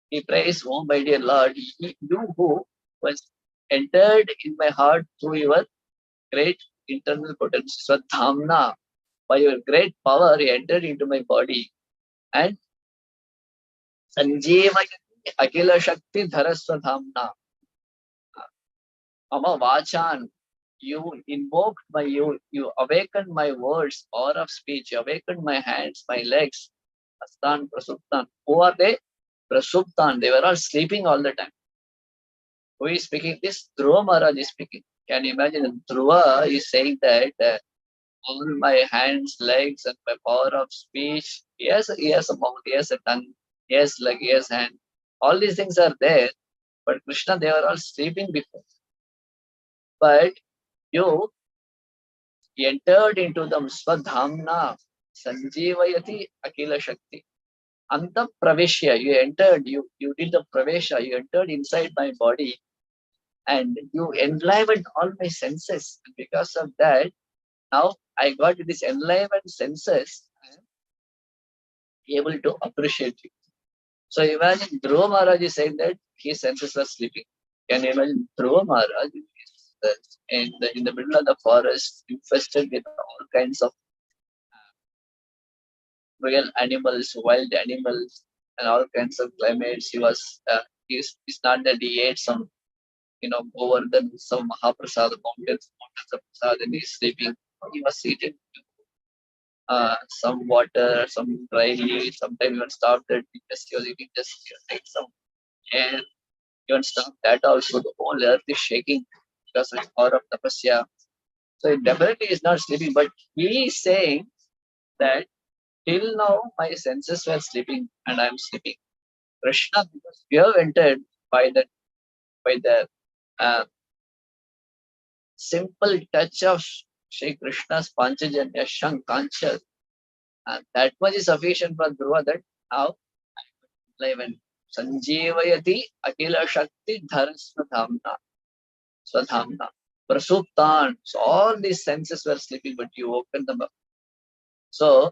He prays, oh my dear Lord, you who was entered in my heart through your great internal potency, Swadhamna, by your great power, he entered into my body. And Sanjeevayat Akhila Shakti Dharaswadhamna. Mama Vachan, you invoked you awakened my words, power of speech, you awakened my hands, my legs. Astan, Prasuptan. Who are they? Prasuptan. They were all sleeping all the time. Who is speaking this? Dhruva Maharaj is speaking. Can you imagine? Dhruva is saying that all my hands, legs, and my power of speech. Yes, he has a mouth, he has a tongue, he has leg, he has hand. All these things are there, but Krishna, they were all sleeping before. But you entered into the Swadhamna Sanjivayati Akila Shakti. Anta Praveshya, you entered, you did the Pravesha, you entered inside my body and you enlivened all my senses. And because of that, now I got this enlivened senses, I am able to appreciate you. So imagine Dhruva Maharaj is saying that his senses were sleeping. Can you imagine Dhruva Maharaj in the middle of the forest, infested with all kinds of real animals, wild animals, and all kinds of climates. He was, he's not that he ate some, over some Mahaprasad, mountains of prasad, and he's sleeping. He was eating some water, some dry leaves, sometimes even stopped it because he was eating just take some air. Even stop that also, the whole earth is shaking because of the power of tapasya. So it definitely is not sleeping, but he is saying that till now my senses were sleeping and I am sleeping. Krishna, because you have entered by the uh, simple touch of Shri Krishna's Panchajanya Shankancha, and that much is sufficient for Dhruva that now even Sanjivayati Akila Shakti Dharasvathamna Swadhamna Prasuptan. So all these senses were sleeping, but you opened them up. So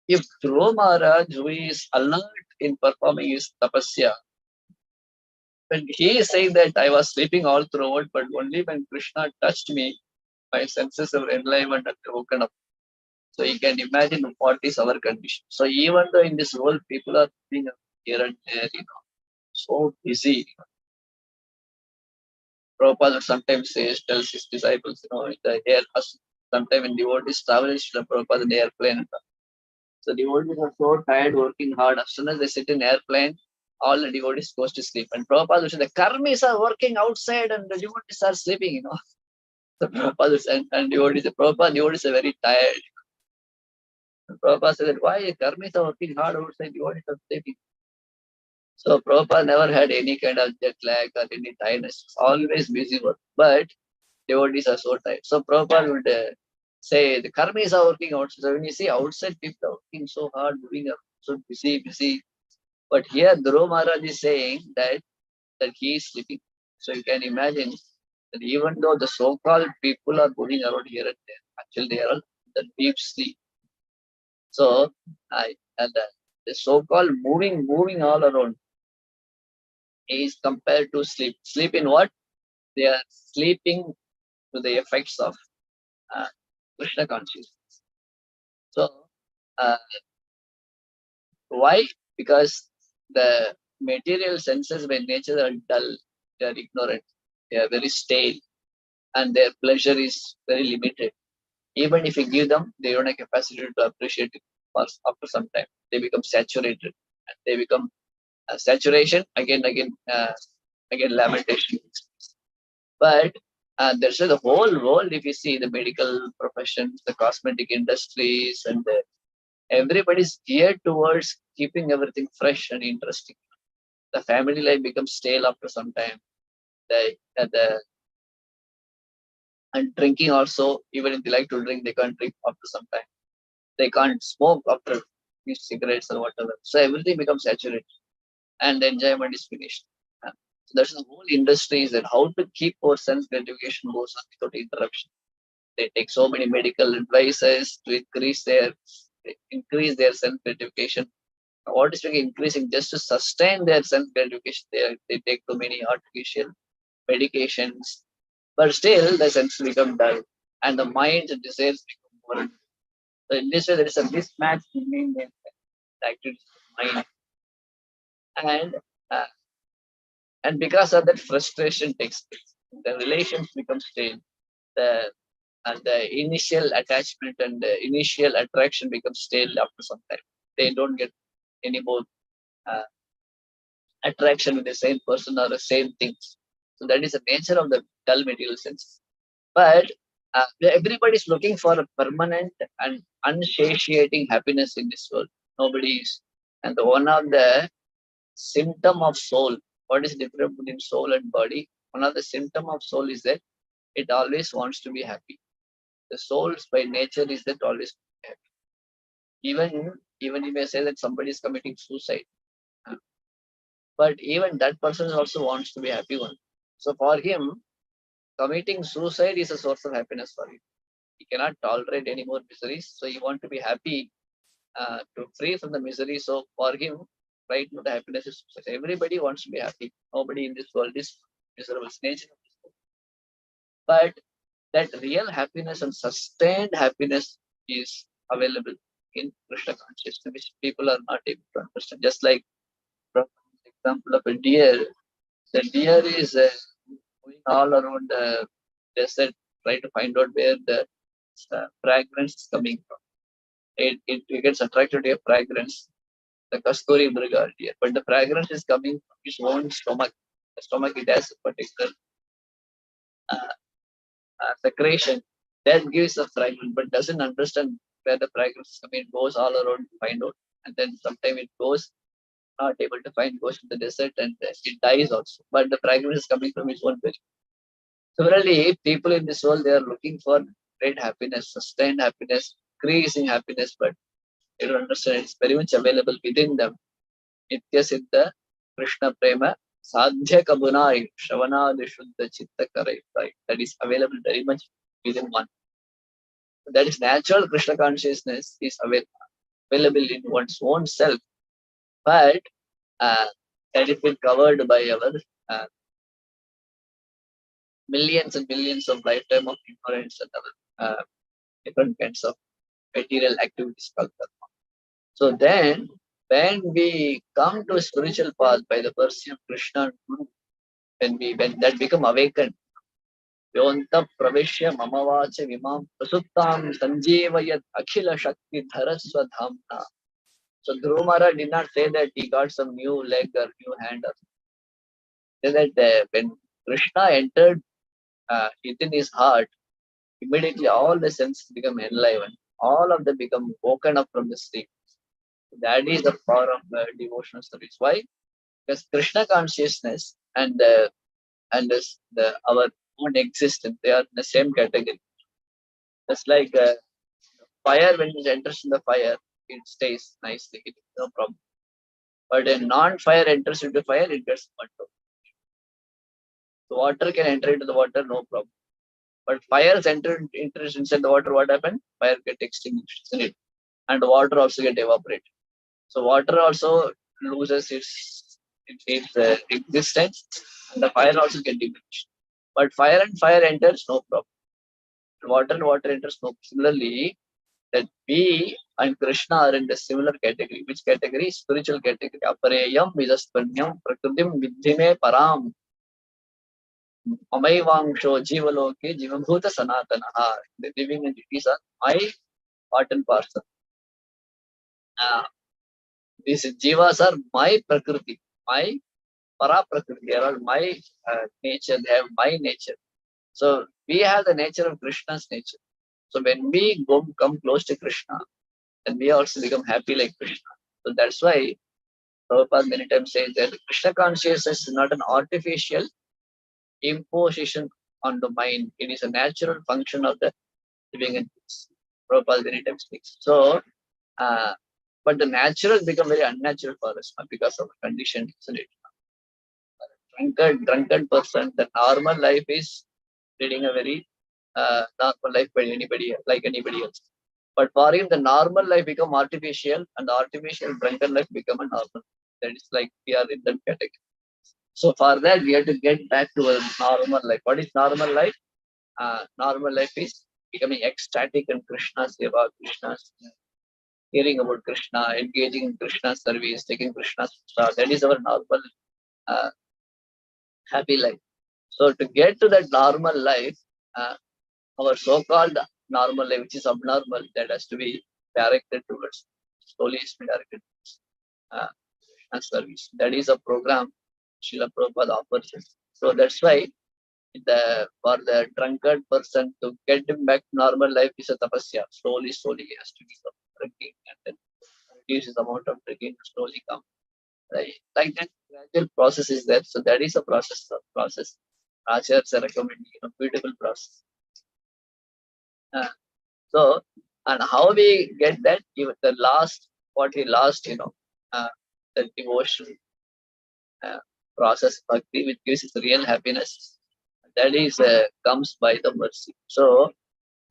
if Dhruva Maharaj, who is alert in performing his tapasya, when he is saying that I was sleeping all throughout, but only when Krishna touched me, my senses were enlivened and woken up. So you can imagine what is our condition. So even though in this world people are being here and there, so busy. Prabhupada sometimes tells his disciples, in the air, sometimes when devotees travel in Prabhupada in the airplane. So devotees are so tired working hard. As soon as they sit in airplane, all the devotees goes to sleep. And Prabhupada said, the karmis are working outside and the devotees are sleeping, So Prabhupada and devotees, Prabhupada devotees are very tired. And Prabhupada said, why karmis are working hard outside, devotees are sleeping? So Prabhupada never had any kind of jet lag or any tiredness. Always busy work. But devotees are so tired. So Prabhupada would say the karmis are working outside. So when you see outside people are working so hard, doing so busy. But here Dhruva Maharaj is saying that he is sleeping. So you can imagine that even though the so-called people are moving around here and there, actually they are all the deep sleep. So the so-called moving all around is compared to sleep. Sleep in what? They are sleeping to the effects of Krishna consciousness. So why? Because the material senses by nature are dull, they are ignorant, they are very stale, and their pleasure is very limited. Even if you give them, they don't have capacity to appreciate it after some time. They become saturated, and they become saturation again, lamentation. But there's the whole world. If you see the medical professions, the cosmetic industries, and everybody's geared towards keeping everything fresh and interesting. The family life becomes stale after some time. And drinking also, even if they like to drink, they can't drink after some time. They can't smoke after cigarettes or whatever. So everything becomes saturated and the enjoyment is finished. So that's the whole industry, is that how to keep our sense gratification goes on without interruption. They take so many medical advices to increase their sense gratification. What is increasing just to sustain their sense gratification? They take too many artificial medications, but still the sense become dull and the mind and desires become more. So in this way, there is a mismatch between the activities of mind, and because of that, frustration takes place. The relations become stale. The initial attachment and the initial attraction becomes stale after some time. They don't get any more attraction with the same person or the same things. So that is the nature of the dull material sense. But everybody is looking for a permanent and unsatiating happiness in this world. Nobody is. And one of the symptom of soul, what is different between soul and body? One of the symptom of soul is that it always wants to be happy. The soul by nature is that always happy. Even you may say that somebody is committing suicide, but even that person also wants to be happy one. So for him, committing suicide is a source of happiness for him. He cannot tolerate any more miseries, so he wants to be happy, to free from the misery. So for him, right now the happiness is success. Everybody wants to be happy. Nobody in this world is miserable. It's nature of this world. But that real happiness and sustained happiness is available in Krishna consciousness, which people are not able to understand. Just like from the example of a deer, the deer is going all around the desert, trying to find out where the fragrance is coming from. It gets attracted to a fragrance, the Kasturi Mriga deer, but the fragrance is coming from its own stomach. The stomach, it has a particular secretion that gives the fragrance, but doesn't understand where the fragrance is coming. It goes all around to find out, and then sometimes it goes not able to find, goes to the desert, and it dies also. But the fragrance is coming from its own belly. Similarly, people in this world, they are looking for great happiness, sustained happiness, increasing happiness, but they don't understand it's very much available within them. Nitya Siddha Krishna Prema Sadhya Kabunai Shavana Shuddha Chitta Karai. That is available very much within one. That is natural Krishna consciousness is available in one's own self, but that is been covered by our millions and millions of lifetime of ignorance and other different kinds of material activities called karma. So then, when we come to a spiritual path by the mercy of Krishna and Guru, when that become awakened, Yonta Praveshya Mamavacha Vimam Prasuttam Sanjevayat Akhila Shakti Dharaswa Dhamna. So Dhruva Maharaj did not say that he got some new leg or new hand. Say that when Krishna entered within his heart, immediately all the senses become enlivened. All of them become woken up from the sleep. That is the power of devotional service. Why? Because Krishna consciousness and our own existence, they are in the same category. Just like fire, when it enters in the fire, it stays nicely, no problem. But a non-fire enters into fire, it gets burnt out. The water can enter into the water, no problem. But fires enters inside the water, what happens? Fire get extinguished in it, and the water also get evaporated. So water also loses its existence, and the fire also get diminished. But fire and fire enters, no problem. Water and water enters, no problem. Similarly, that we and Krishna are in the similar category. Which category? Spiritual category. Apareyam vijaspanyam prakritim vidhime param. Amaivangsho jivaloke jivabhuta sanatanaha. The living entities are my part and parcel. These jivas are my prakriti, my para prakriti. They are my nature. They have my nature. So we have the nature of Krishna's nature. So when we come close to Krishna, then we also become happy like Krishna. So that's why Prabhupada many times says that Krishna consciousness is not an artificial imposition on the mind. It is a natural function of the living entities. Prabhupada many times speaks. So, but the natural become very unnatural for us because of condition, isn't it? Drunkard person, the normal life is leading a very normal life by anybody else. But for him, the normal life become artificial, and the artificial drunken life become a normal. That is like we are in that category. So for that, we have to get back to a normal life. What is normal life? Normal life is becoming ecstatic in Krishna's seva, Krishna's hearing about Krishna, engaging in Krishna's service, taking Krishna's star. That is our normal happy life. So to get to that normal life, our so-called normal life, which is abnormal, that has to be directed towards, slowly directed towards Krishna's service. That is a program Srila Prabhupada offers us. So that's why for the drunkard person to get him back to normal life is a tapasya. Slowly he has to give up drinking and then reduce his amount of drinking to slowly come. Right? Like that gradual process is there. So that is a process. Acharyas are recommending, beautiful process. So, and how we get that? Even the last, what we lost, the devotion process, bhakti, which gives us real happiness. That is comes by the mercy. So,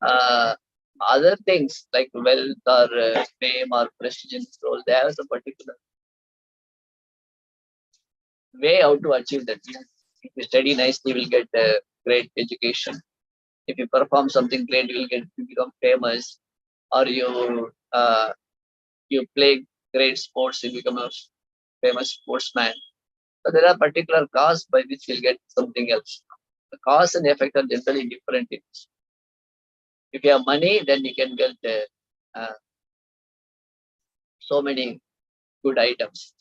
other things like wealth or fame or prestige in this role, there is a particular way how to achieve that. If you study nicely, you will get a great education. If you perform something great, you become famous. Or you play great sports, you become a famous sportsman. So there are particular cause by which you'll get something else. The cause and effect are generally different things. If you have money, then you can get so many good items.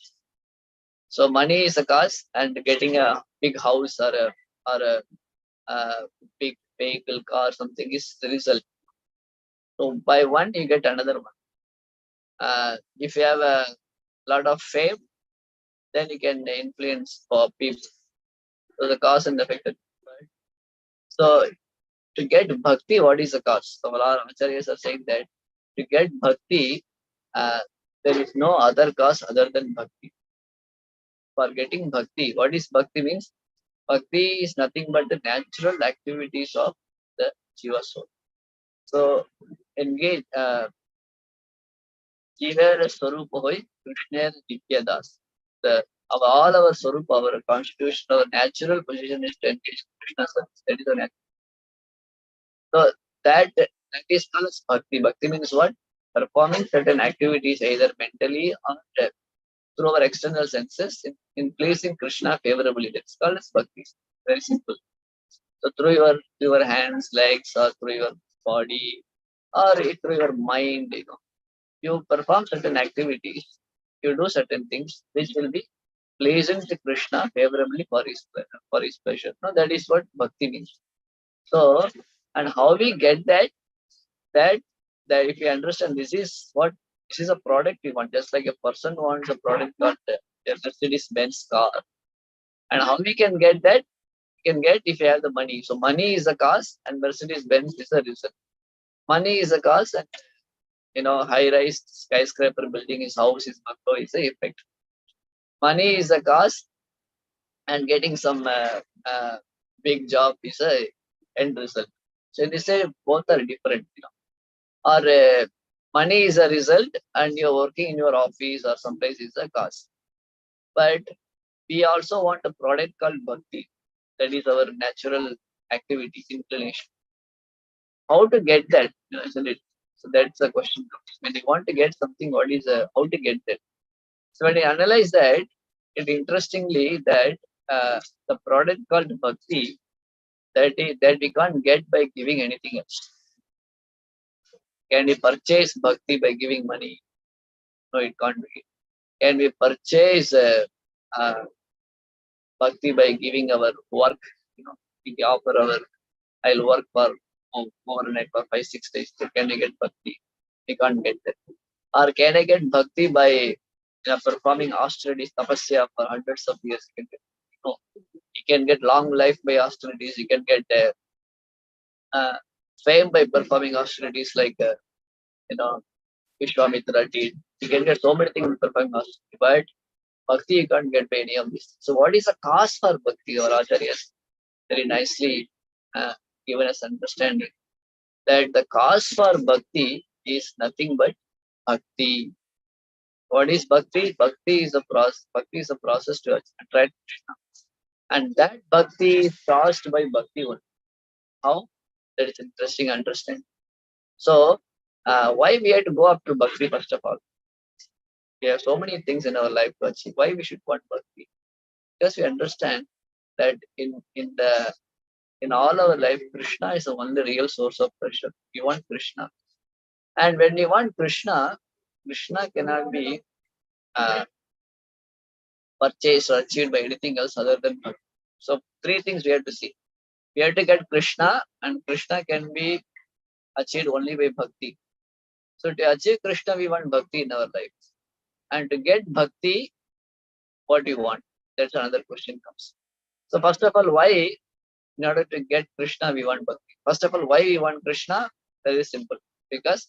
So money is a cause, and getting a big house or a big vehicle, car, something is the result. So by one, you get another one. If you have a lot of fame, then you can influence for people. So the cause and effect. So to get bhakti, what is the cause? So our acharyas are saying that to get bhakti, there is no other cause other than bhakti. For getting bhakti, what is bhakti means? Bhakti is nothing but the natural activities of the Jiva soul. So engage Jiva Swarupa Hoy Krishna Nitya Das. All our Swarupa, our constitution, our natural position is to engage Krishna service. That is our natural. So that is called as bhakti. Bhakti means what? Performing certain activities either mentally or through our external senses in placing Krishna favorably. That's called as bhakti. Very simple. So through your hands, legs, or through your body, or through your mind, you perform certain activities, you do certain things which will be pleasant to Krishna favorably for his pleasure. No, that is what bhakti means. So, and how we get that if you understand this is a product we want, just like a person wants a product called a Mercedes Benz car. And how we can get that? We can get if you have the money. So money is the cause and Mercedes Benz is the result. Money is the cause and high-rise skyscraper building his house, his bungalow is the effect. Money is the cause and getting some big job is a end result. So they say both are different. Or money is a result and you're working in your office or someplace is a cause. But we also want a product called bhakti. That is our natural activity, inclination. How to get that, isn't it? So that's the question. When you want to get something, how to get that? So when you analyze that, it interestingly that the product called bhakti that we can't get by giving anything else. Can we purchase bhakti by giving money? No, it can't be. Can we purchase bhakti by giving our work? We offer I'll work for overnight for 5-6 days. So can I get bhakti? We can't get that. Or can I get bhakti by performing austerities, tapasya for hundreds of years? No. You can get long life by austerities. You can get fame by performing austerities like Vishwamitra did. You can get so many things by performing austerity, but bhakti you can't get by any of this. So what is the cause for bhakti? Or acharyas very nicely given us understanding that the cause for bhakti is nothing but bhakti. What is bhakti? Bhakti is a process to attract Krishna. And that bhakti is caused by bhakti only. How? That is interesting understanding. So, why we have to go up to bhakti first of all? We have so many things in our life to achieve. Why we should want bhakti? Because we understand that in all our life, Krishna is the only real source of pleasure. We want Krishna. And when we want Krishna, Krishna cannot be purchased or achieved by anything else other than bhakti. So three things we have to see. We have to get Krishna, and Krishna can be achieved only by bhakti. So to achieve Krishna, we want bhakti in our life. And to get bhakti, what do you want? That's another question comes. So first of all, why in order to get Krishna, we want bhakti? First of all, why we want Krishna? Very simple. Because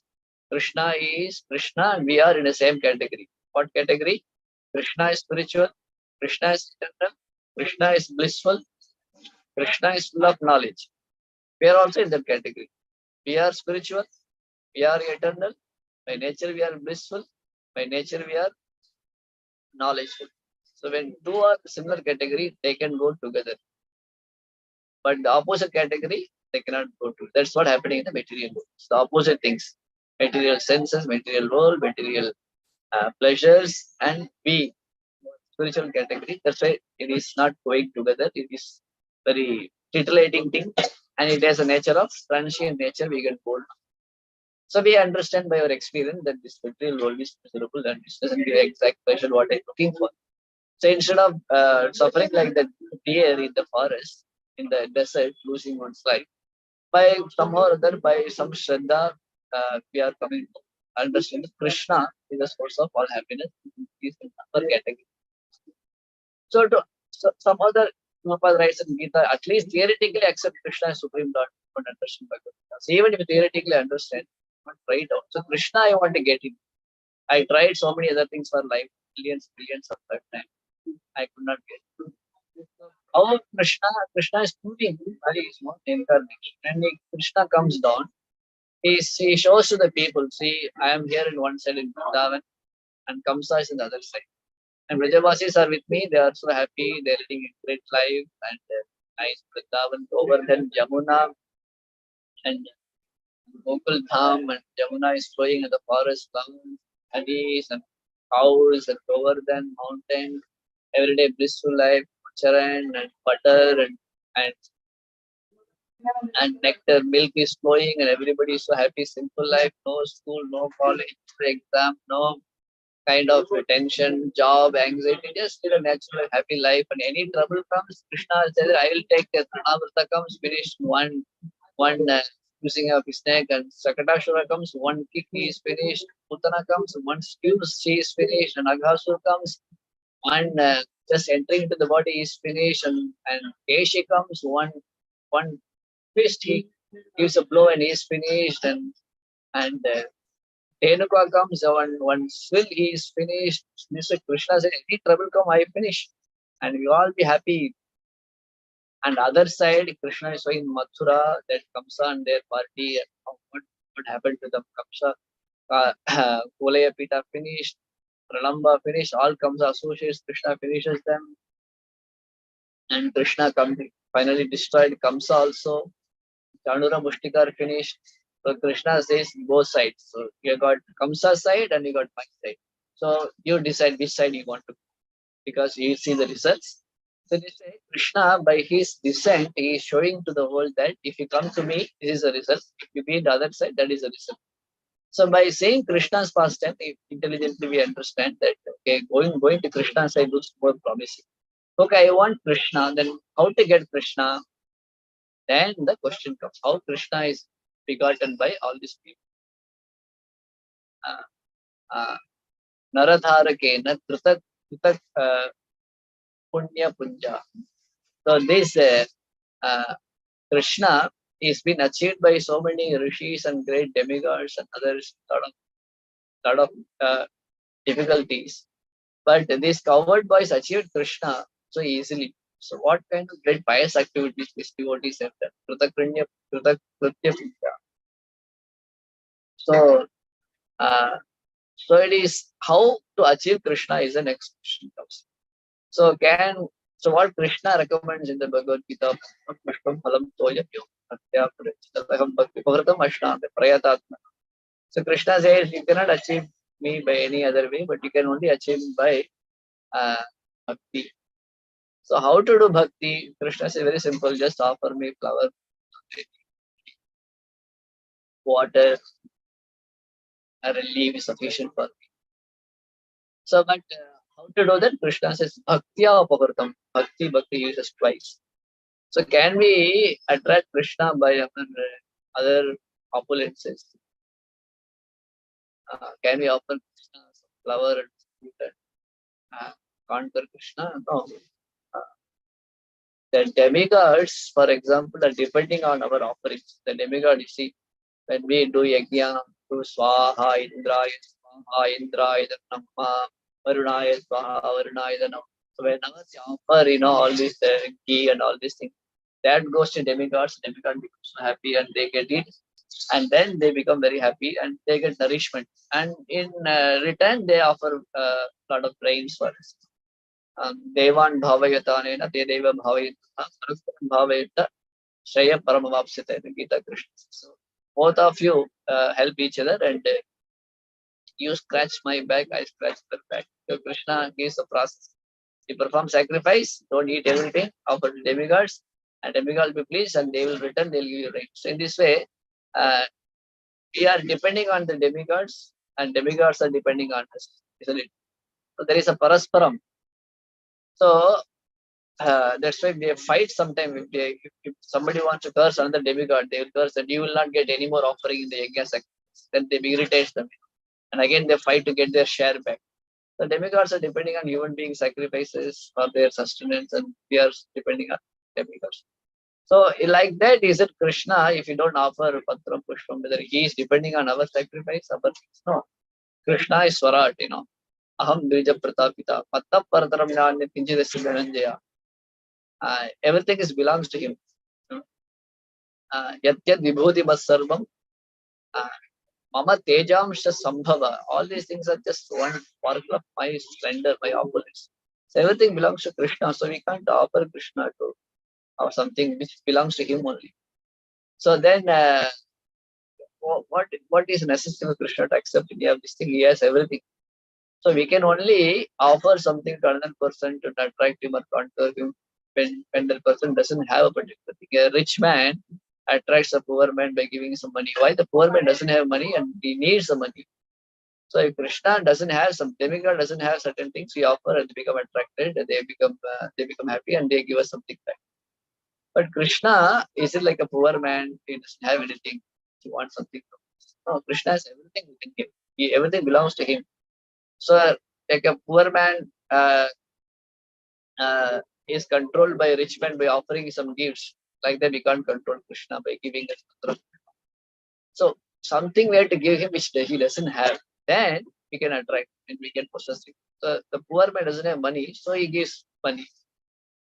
Krishna is Krishna and we are in the same category. What category? Krishna is spiritual, Krishna is eternal, Krishna is blissful, Krishna is full of knowledge. We are also in that category. We are spiritual, we are eternal, by nature we are blissful, by nature we are knowledgeful. So when two are similar category, they can go together. But the opposite category, they cannot go to. That's what happening in the material world. It's the opposite things. Material senses, material world, material pleasures, and we, spiritual category. That's why it is not going together. It is very titillating thing, and it has a nature of transient nature. We get bored. So we understand by our experience that this material world is miserable and this doesn't give exact pleasure what I'm looking for. So instead of suffering like the deer in the forest, in the desert, losing one's life, by somehow or other, by some Shraddha, we are coming to understand that Krishna is the source of all happiness. He is in another category. So some other Prabhupada writes in Gita, at least theoretically accept Krishna as Supreme Lord, but understand Bhagavad. So even if you theoretically understand, but try it out. So Krishna, I want to get him. I tried so many other things for life, billions of lifetime. I could not get it. How Krishna is proving very small incarnation. And Krishna comes down, he shows to the people, see, I am here in one side in Vrindavan, and Kamsa is in the other side. And Vrajavasis are with me, they are so happy, they are living a great life, and nice Vrindavan, over then Jamuna, and Gokul Dham, and Jamuna is flowing in the forest, flowers, hadis, and cows, and over then mountain, everyday blissful life, charan, and butter, and nectar, milk is flowing, and everybody is so happy, simple life, no school, no college, no exam, no kind of tension, job, anxiety, just live a natural, happy life. And any trouble comes, Krishna says, I will take care. Trinavrata comes, finished one using of his neck, and Sakatashura comes, one kick, he is finished. Putana comes, one skews, she is finished, and Aghasur comes, one just entering into the body is finished, and Keshi comes, one twist, he gives a blow and he is finished, and Dhenuka comes, one swill, he is finished. Mr. Krishna says, any trouble come, I finish. And we all be happy. And other side, Krishna is showing Mathura, that Kamsa and their party, and what happened to them. Kamsa, Kolaya Pita finished, Pralamba finished, all Kamsa associates, Krishna finishes them. And Krishna finally destroyed Kamsa also. Chandura Mushtikar finished. So Krishna says both sides. So you got Kamsa side and you got my side. So you decide which side you want to go, because you see the results. So they say Krishna, by his descent, he is showing to the world that if you come to me, this is the result. If you be the other side, that is the result. So by saying Krishna's past tense, intelligently we understand that okay, going to Krishna's side looks more promising. Okay, I want Krishna, then how to get Krishna? Then the question comes, how Krishna is begotten by all these people. Naradharakena Kritak Punya Punja. So this Krishna is been achieved by so many rishis and great demigods and others, lot of difficulties. But these coward boys achieved Krishna so easily. So what kind of great pious activities these devotees have done? Kritak Kritya Punja. So so it is how to achieve Krishna is the next question comes. So what Krishna recommends in the Bhagavad Gita, so Krishna says you cannot achieve me by any other way, but you can only achieve by bhakti. So how to do bhakti? Krishna says very simple, just offer me flower, water, and leaf is sufficient for me. So but how to do that? Krishna says bhaktya upavritam. Bhakti uses twice. So can we attract Krishna by other opulences? Can we offer Krishna some flower and fruit and conquer Krishna? No. The demigods, for example, are depending on our offerings. The demigod, you see, when we do yajna, do swaha, indraya namah, varunaya swaha, varunaya namah. So whenever they offer, all this ghee and all these things, that goes to demigods. Demigod becomes so happy and they get it, and then they become very happy and they get nourishment. And in return, they offer a lot of rains for us. Devan bhavayatanena te deva bhavayata parasparam bhavayata Shreya Paramavapsita in Gita Krishna. So both of you help each other, and you scratch my back, I scratch your back. So Krishna gives the process. You perform sacrifice, don't eat everything, offer to demigods, and demigods will be pleased and they will return, they'll give you rain. So in this way, we are depending on the demigods and demigods are depending on us, isn't it? So there is a parasparam. So that's why they fight sometimes. If somebody wants to curse another demigod, they will curse that you will not get any more offering in the yajna sacrifice. Then they irritate them. And again they fight to get their share back. The demigods are depending on human being sacrifices for their sustenance, and we are depending on demigods. So like that, is it Krishna, if you don't offer Patram Pushpam, whether he is depending on our sacrifice? No. Krishna is Swarat, Aham Dvija Pratapita, Patta Parataram Jnanya Kinjidasya Dhananjaya. Everything belongs to him. Yat yat vibhuti masarvam, mama tejamsha sambhava. All these things are just one sparkle of my splendor, my opulence. So everything belongs to Krishna. So we can't offer Krishna to or something which belongs to him only. So then, what is necessary for Krishna to accept? He has this thing. He has everything. So we can only offer something to another person to attract him or conquer him when the person doesn't have a particular thing. A rich man attracts a poor man by giving some money. Why? The poor man doesn't have money and he needs the money. So if Krishna doesn't have some demigod doesn't have certain things, we offer and they become attracted, they become happy and they give us something back. But Krishna isn't like a poor man, he doesn't have anything. He wants something from us. No, Krishna has everything within him. Everything belongs to him. So like a poor man is controlled by a rich man by offering some gifts. Like that, we can't control Krishna by giving us mantra. So something we have to give him which he doesn't have. Then we can attract and we can possess him. So the poor man doesn't have money, so he gives money.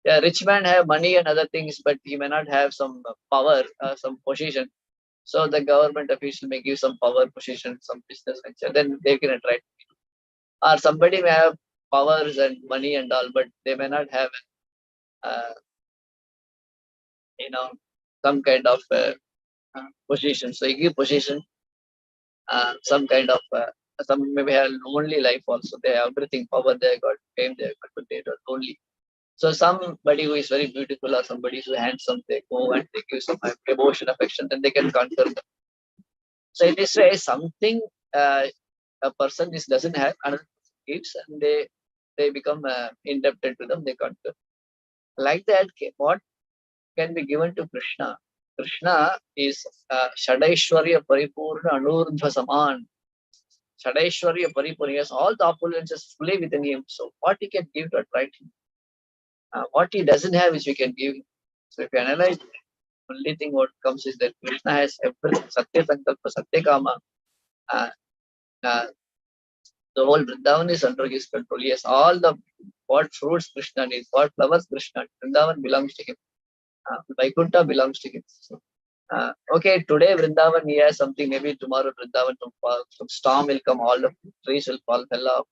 The rich man have money and other things, but he may not have some power, some position. So the government official may give some power, position, some business venture. Then they can attract. Or somebody may have powers and money and all, but they may not have some kind of position. So you give position, some kind of some maybe have lonely life also. They have everything, power they got, fame they got, but they don't lonely. So somebody who is very beautiful or somebody who is handsome, they go and they give some emotion, affection, then they can conquer them. So in this way, something a person doesn't have, another person gives, and they become indebted to them. They conquer. Like that, what can be given to Krishna? Krishna is Shadaishwarya Paripurna Anurdhva Saman. Shadaishwarya Paripurna, he has all the opulences fully within him. So what he can give to attract him? What he doesn't have, which we can give him. So if you analyze, the only thing what comes is that Krishna has everything. Satya Sankalpa, Satya Kama. The whole Vrindavan is under his control. He has all the what fruits Krishna needs, what flowers Krishna needs. Vrindavan belongs to him. Vaikuntha belongs to him. So, okay, today Vrindavan he has something. Maybe tomorrow Vrindavan some storm will come. All the trees will fell off.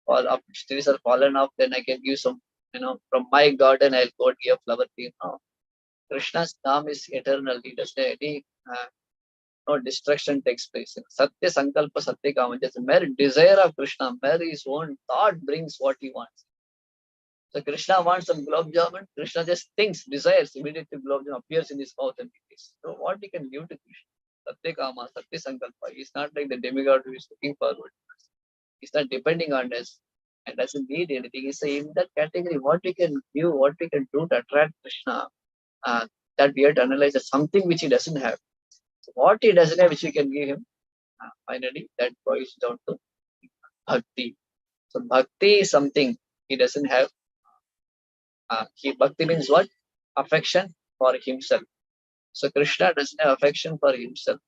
All up trees are fallen off. Then I can give some. From my garden I'll go and give flower to you. No. Krishna's Dham is eternal. He doesn't any no destruction takes place. Satya Sankalpa Satya Kama. Just mere desire of Krishna, mere his own thought brings what he wants. So Krishna wants some gulab jamun. Krishna just thinks, desires, immediately gulab jamun appears in his mouth and he takes. So what he can give to Krishna? Satya Kama, Satya Sankalpa. He's not like the demigod who is looking forward. He's not depending on us and doesn't need anything. He's in that category. What we can give, what we can do to attract Krishna. that we have to analyze as something which he doesn't have. So what he doesn't have, which we can give him, finally, that boils down to bhakti. So bhakti is something he doesn't have. Bhakti means what? Affection for himself. So Krishna doesn't have affection for himself.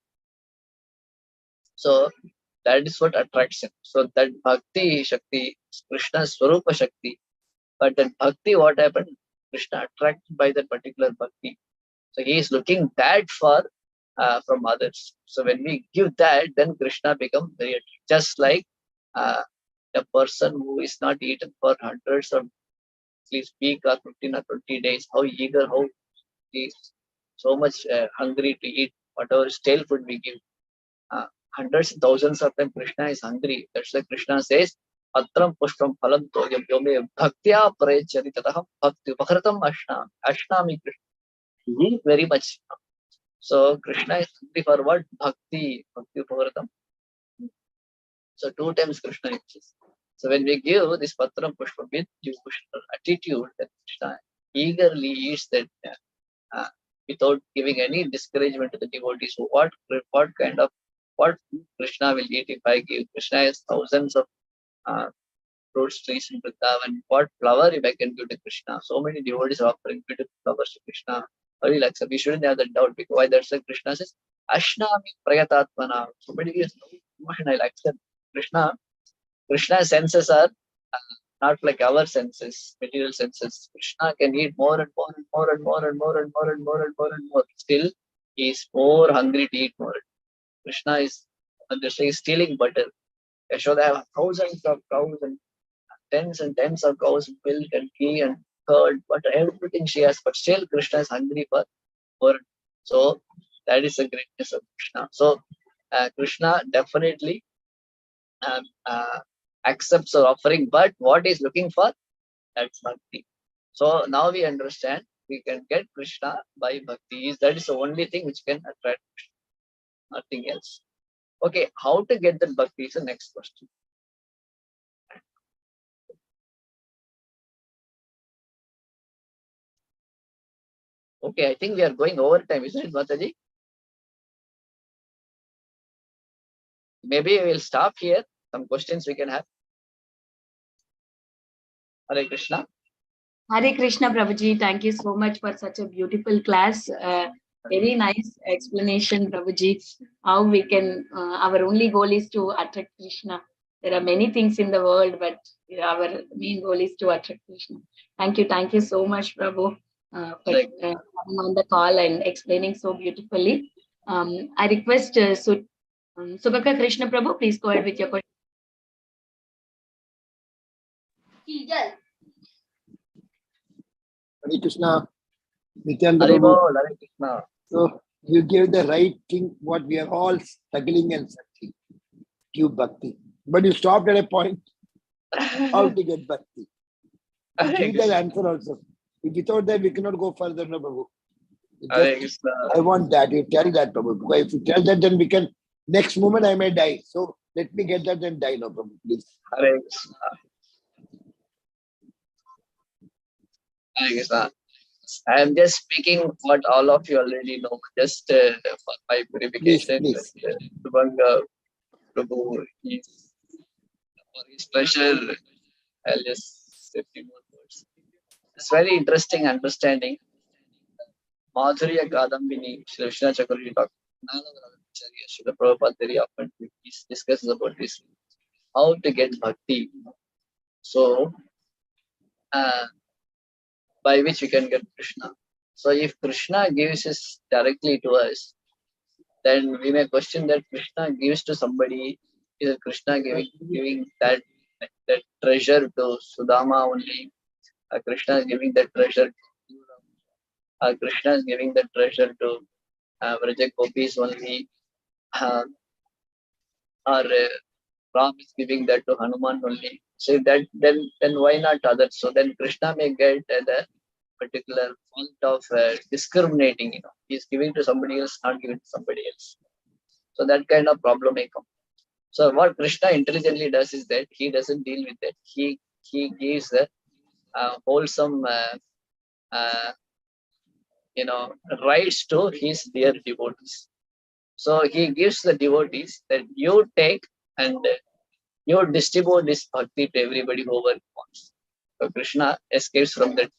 So that is what attracts him. So that bhakti Shakti, Krishna's Swarupa Shakti. But that bhakti, what happened? Krishna attracted by that particular bhakti. So he is looking that far from others. So when we give that, then Krishna becomes very attractive. Just like a person who is not eaten for hundreds of at least week or 15 or 20 days, how eager, how he is so much hungry to eat whatever stale food we give. Hundreds, thousands of times Krishna is hungry. That's why Krishna says, Atram pushpam phalam toyam yome bhaktya prayachati tataham bhakti upahratam ashnami Krishna. He eats very much. So Krishna is hungry for what? Bhakti upahratam. So 2 times Krishna uses. So when we give this patram pushpam with devotional attitude, that Krishna eagerly eats that without giving any discouragement to the devotees. So what Krishna will eat if I give? Krishna has thousands of fruits trees in Vrindavan. What flower if I can give to Krishna? So many devotees are offering beautiful flowers to Krishna. How will accept? We shouldn't have that doubt, because why? That's why Krishna says, Ashnami prayatatmana. Somebody gives no emotion, I'll accept. Krishna's senses are not like our senses, material senses. Krishna can eat more and more and more and more and more and more and more and more and more. Still, he is more hungry to eat more. Krishna is, stealing butter. Yashoda have thousands of cows and tens of cows, milk and ghee and curd, butter, everything she has. But still, Krishna is hungry for more. So that is the greatness of Krishna. So Krishna definitely accepts our offering, but what he's looking for, that's bhakti. So now we understand we can get Krishna by bhakti. That is the only thing which can attract Krishna, nothing else. Okay, how to get that bhakti is the next question. Okay, I think we are going over time, isn't it, Mataji? Maybe we will stop here. Some questions we can have. Hare Krishna. Hare Krishna, Prabhuji. Thank you so much for such a beautiful class. Very nice explanation, Prabhuji. How we can, our only goal is to attract Krishna. There are many things in the world, but our main goal is to attract Krishna. Thank you so much, Prabhu, for coming on the call and explaining so beautifully. I request Subhaka Krishna Prabhu, please go ahead with your question. Hare Krishna, Nityananda Prabhu. Hare Krishna. So you give the right thing, what we are all struggling and searching. Give bhakti. But you stopped at a point. How to get bhakti? Give that answer also. If without that, we cannot go further, no, Prabhu. Just, I want that. You tell that, Prabhu. Because if you tell that, then we can, next moment I may die. So let me get that and die, no, Prabhu, please. Hare Krishna. Hare Krishna. I am just speaking what all of you already know, just for my purification. Please. Subhanga Prabhu, for his pleasure, I'll just say a few more words. It's very interesting understanding. Madhurya Kadambini, Shri Vishnu Chakravarti Thakur, Srila Prabhupada very often discusses about this, how to get bhakti. So, by which we can get Krishna. So if Krishna gives us directly to us, then we may question that Krishna gives to somebody. Is Krishna giving that treasure to Sudama only? Krishna is giving that treasure to Krishna is giving that treasure to Vraja Gopis only, or Ram is giving that to Hanuman only. So that then why not others? So then Krishna may get the particular fault of discriminating. He's giving to somebody else, not giving to somebody else. So that kind of problem may come. So what Krishna intelligently does is that he doesn't deal with that. He gives the wholesome rights to his dear devotees. So he gives the devotees that you take and you distribute this bhakti to everybody whoever wants. So Krishna escapes from that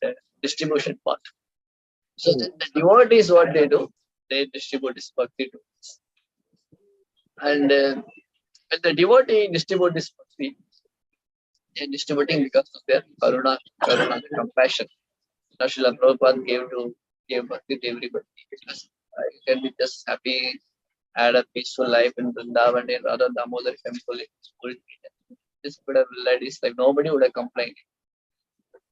distribution part. So the devotees, what they do, they distribute this bhakti to us. And when the devotee distribute this bhakti, they are distributing because of their karuna, the compassion. Srila Prabhupada gave bhakti to everybody because you can be just happy, had a peaceful life in Vrindavan and Radha Damodar temple. This would have led his life. Nobody would have complained.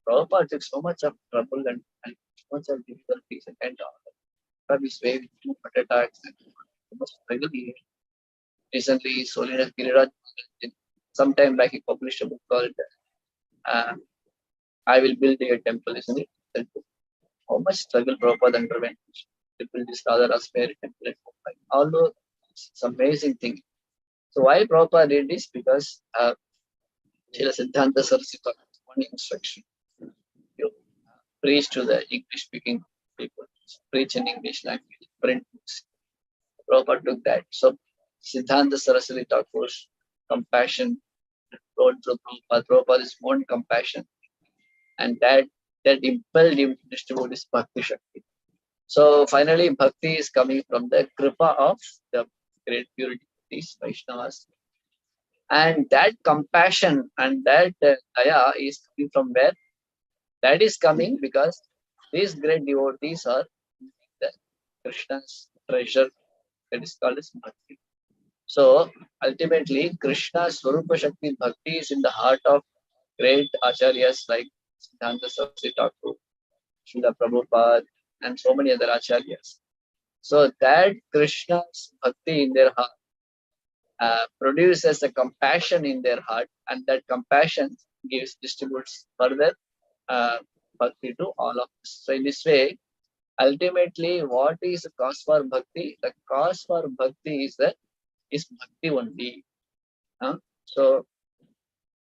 Prabhupada took so much of trouble and so much of difficulties and from his way with 2 heart attacks and so much struggle he had. Recently, Holiness Giriraj, sometime back, he published a book called I Will Build a Temple, isn't it? That book. How much struggle Prabhupada underwent to build this Radha Raspberry temple at Mumbai. Although it's an amazing thing. So why Prabhupada did this? Because Srila Siddhanta Saraswati taught one instruction. You preach to the English-speaking people. Preach in English language. Print books. Prabhupada took that. So Siddhanta Saraswati Thakur's compassion flowed through Prabhupada. Prabhupada's own compassion. And that impelled him to distribute his Bhakti Shakti. So finally, Bhakti is coming from the Kripa of the great purity of these Vaishnavas. And that compassion and that daya is coming from where? That is coming because these great devotees are the Krishna's treasure that is called as Bhakti. So ultimately, Krishna's Swarupa Shakti Bhakti is in the heart of great acharyas like Siddhanta Saraswati Thakur, Srila Prabhupada, and so many other acharyas. So that Krishna's Bhakti in their heart produces a compassion in their heart, and that compassion distributes further Bhakti to all of us. So in this way, ultimately, what is the cause for Bhakti? The cause for Bhakti is Bhakti only. So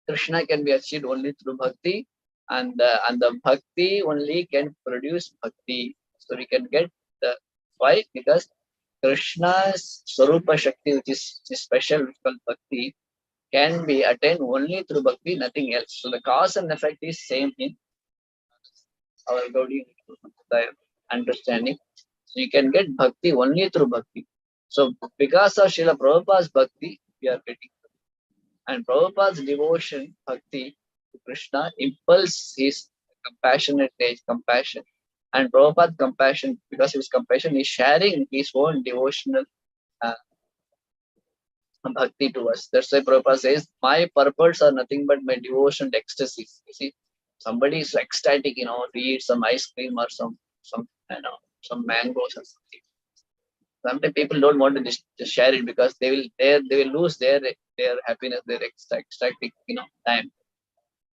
Krishna can be achieved only through Bhakti, and the Bhakti only can produce Bhakti. So we can get why? Because Krishna's Swarupa Shakti, which is special, which is called Bhakti, can be attained only through Bhakti, nothing else. So the cause and effect is same in our Gaudiya understanding. So you can get Bhakti only through Bhakti. So because of Srila Prabhupada's Bhakti, we are getting. And Prabhupada's devotion, Bhakti to Krishna, impulses his compassionate compassion. And Prabhupada's compassion, because of his compassion, is sharing his own devotional Bhakti to us. That's why Prabhupada says, my purports are nothing but my devotion to ecstasy. You see, somebody is ecstatic, to eat some ice cream or some mangoes or something. Sometimes people don't want to just share it because they will lose their happiness, their ecstatic time.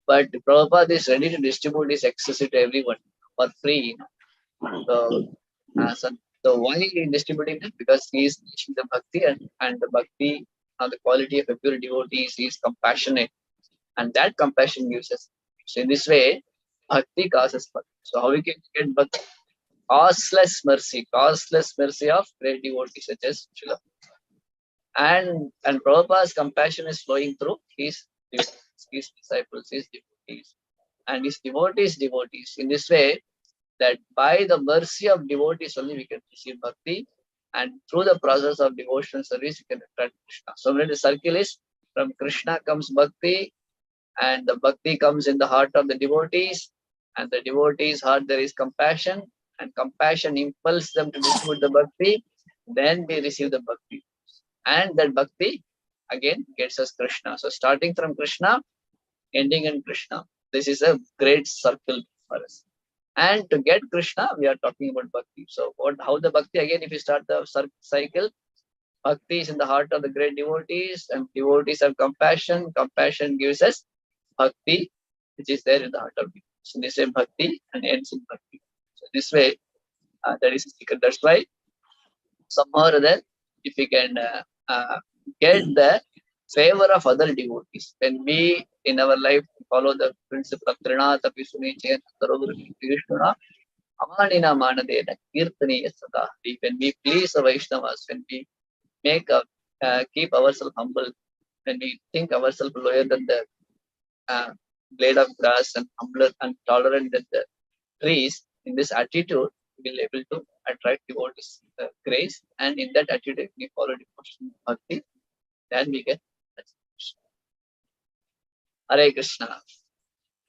But Prabhupada is ready to distribute his ecstasy to everyone for free. So why he is distributing it? Because he is teaching the Bhakti and the Bhakti, the quality of a pure devotee is compassionate, and that compassion gives us. So in this way, Bhakti causes Bhakti. So how we can get Bhakti? Causeless mercy of great devotees such as Srila. And Prabhupada's compassion is flowing through his disciples, his devotees, and his devotees. In this way, that by the mercy of devotees only we can receive Bhakti, and through the process of devotional service we can attract Krishna. So when the circle is from Krishna comes Bhakti, and the Bhakti comes in the heart of the devotees, and the devotees' heart there is compassion, and compassion impels them to distribute the Bhakti, then we receive the Bhakti. And that Bhakti again gets us Krishna. So starting from Krishna, ending in Krishna. This is a great circle for us. And to get Krishna, we are talking about Bhakti. So how the Bhakti, again, if you start the cycle, Bhakti is in the heart of the great devotees, and devotees have compassion. Compassion gives us Bhakti, which is there in the heart of devotees. So they say Bhakti and ends in Bhakti. So this way, that is a secret. That's why somehow or other, if we can get the favor of other devotees, when we in our life follow the principle of Trinata Pisuni Chayan Amanina Manadena Kirtaniya Sada. When we please the Vaishnavas, when we make keep ourselves humble, when we think ourselves lower than the blade of grass and humbler and tolerant than the trees, in this attitude, we will be able to attract devotees grace, and in that attitude, we follow devotion bhakti, then we get Hare Krishna.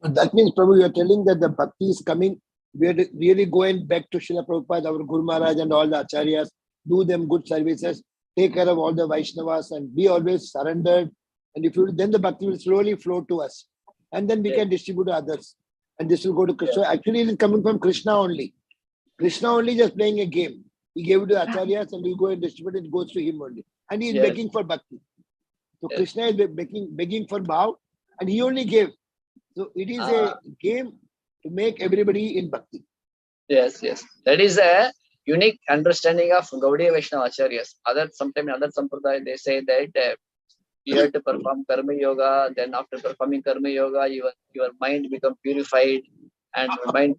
That means, Prabhu, you are telling that the bhakti is coming. We are really going back to Srila Prabhupada, our Guru Maharaj and all the acharyas, do them good services, take care of all the Vaishnavas and be always surrendered. And if you then the bhakti will slowly flow to us. And then we can distribute to others. And this will go to Krishna. Actually, it is coming from Krishna only. Krishna only just playing a game. He gave it to acharyas and we go and distribute it, goes to him only. And he is begging for bhakti. So Krishna is begging for bhav, and he only gave. So it is a game to make everybody in bhakti. Yes. That is a unique understanding of Gaudiya Vaishnava Acharyas. Sometimes in other sampradaya, they say that you have to perform karma yoga, then after performing karma yoga, your mind become purified, and when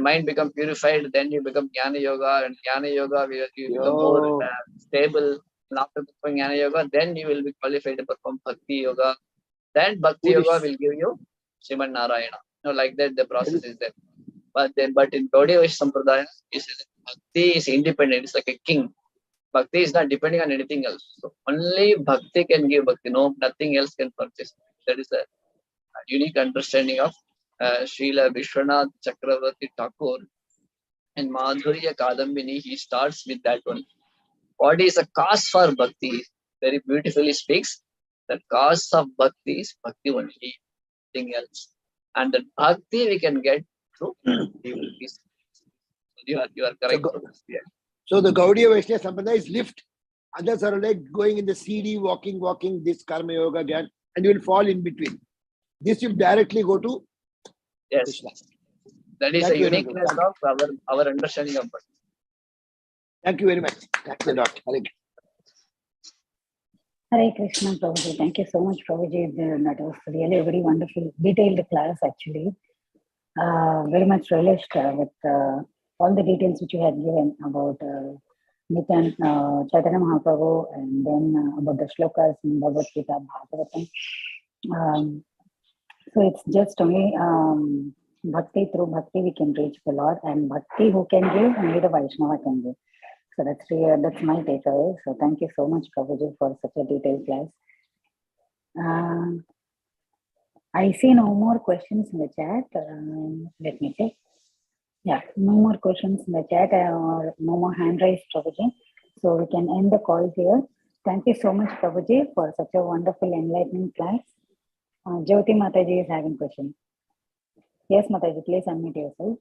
mind become purified, then you become jnana yoga, and jnana yoga you become more stable, and after performing jnana yoga, then you will be qualified to perform bhakti yoga. Then bhakti yoga will give you Srimad Narayana. Like that the process is there. But in Gaudiya Vaishnava Sampradaya, bhakti is independent. It's like a king. Bhakti is not depending on anything else. So only bhakti can give bhakti. No, nothing else can purchase. That is a unique understanding of Srila Vishwanath Chakravarti Thakur and Madhurya Kadambini. He starts with that one. What is the cause for bhakti? Very beautifully speaks. The cause of bhakti is bhakti only, nothing else. And the bhakti we can get through devotees. You are correct. So the Gaudiya Vaishnava Sampradaya is lift. Others are like going in the CD, walking, this karma yoga again, and you will fall in between. This will directly go to Krishna. That is a uniqueness of our understanding of bhakti. Thank you very much. Thanks a lot. Hare Krishna, Prabhuji. Thank you so much, Prabhuji. That was really a very wonderful, detailed class, actually. Very much relished with all the details which you had given about Nityananda, Chaitanya Mahaprabhu, and then about the shlokas in Bhagavad Gita, Bhagavatam. So it's just only bhakti, through bhakti we can reach the Lord, and bhakti who can give, only the Vaishnava can give. So that's my takeaway. So thank you so much, Prabhuji, for such a detailed class. I see no more questions in the chat. Let me check. Yeah, no more questions in the chat or no more hand raised, Prabhuji. So we can end the call here. Thank you so much, Prabhuji, for such a wonderful, enlightening class. Jyoti Mataji is having question. Yes, Mataji, please unmute yourself.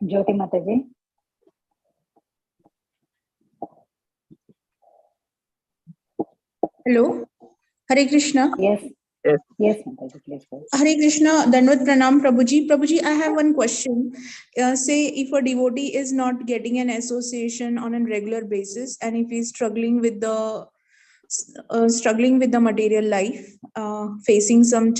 Jyoti Mataji. Hello. Hare Krishna. Yes, Mataji, please go. Hare Krishna, Danvat Pranam, Prabhuji. Prabhuji, I have one question. Say if a devotee is not getting an association on a regular basis, and if he's struggling with the material life, facing some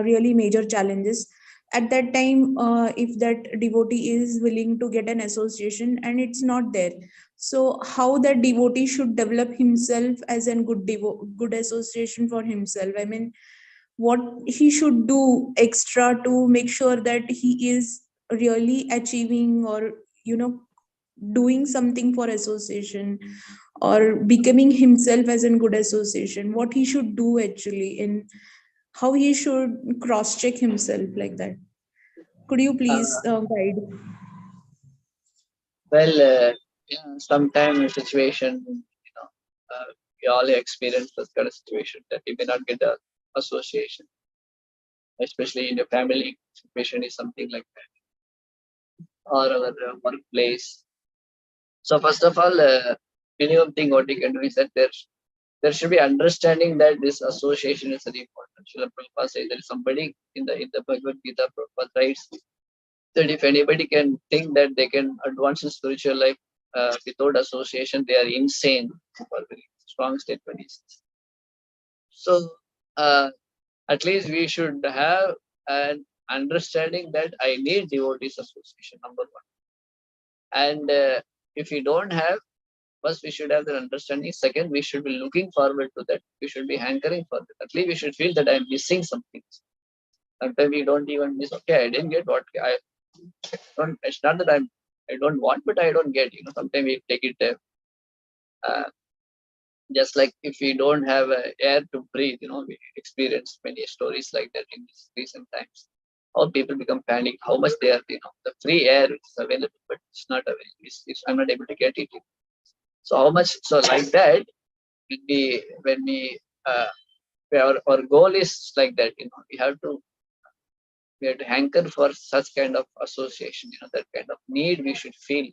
really major challenges, at that time, if that devotee is willing to get an association and it's not there, so how that devotee should develop himself as a good association for himself? I mean, what he should do extra to make sure that he is really achieving or doing something for association or becoming himself as a good association, what he should do actually, and how he should cross check himself, like that. Could you please guide? Well, sometimes in a situation, we all experience this kind of situation that you may not get the association, especially in your family situation is something like that, or our workplace. So first of all, minimum thing what you can do is that there should be understanding that this association is very important. Srila Prabhupada says there is somebody in the Bhagavad Gita, Prabhupada writes that if anybody can think that they can advance in spiritual life without association, they are insane. For very strong statement. So At least we should have an understanding that I need devotees association, number one. And if we don't have, first we should have the understanding. Second, we should be looking forward to that. We should be hankering for that. At least we should feel that I'm missing something. Sometimes we don't even miss. Okay, I didn't get what I don't. It's not that I don't want, but I don't get. Sometimes we take it just like if we don't have air to breathe. We experience many stories like that in these recent times. How people become panic. How much they are. The free air is available, but it's not available. I'm not able to get it. So how much? So like that, when we our goal is like that. We have to hanker for such kind of association. That kind of need we should feel.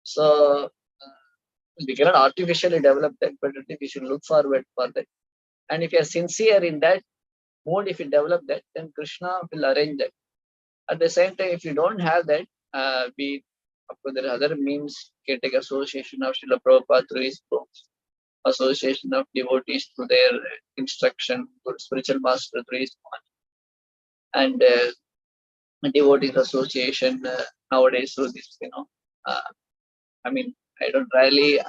So we cannot artificially develop that, but I think we should look forward for that. And if you are sincere in that mode, if you develop that, then Krishna will arrange that. At the same time, if you don't have that, of course, there are other means. You can take association of Srila Prabhupada through his books, association of devotees through their instruction, spiritual master through his and devotees association nowadays through this. I mean, I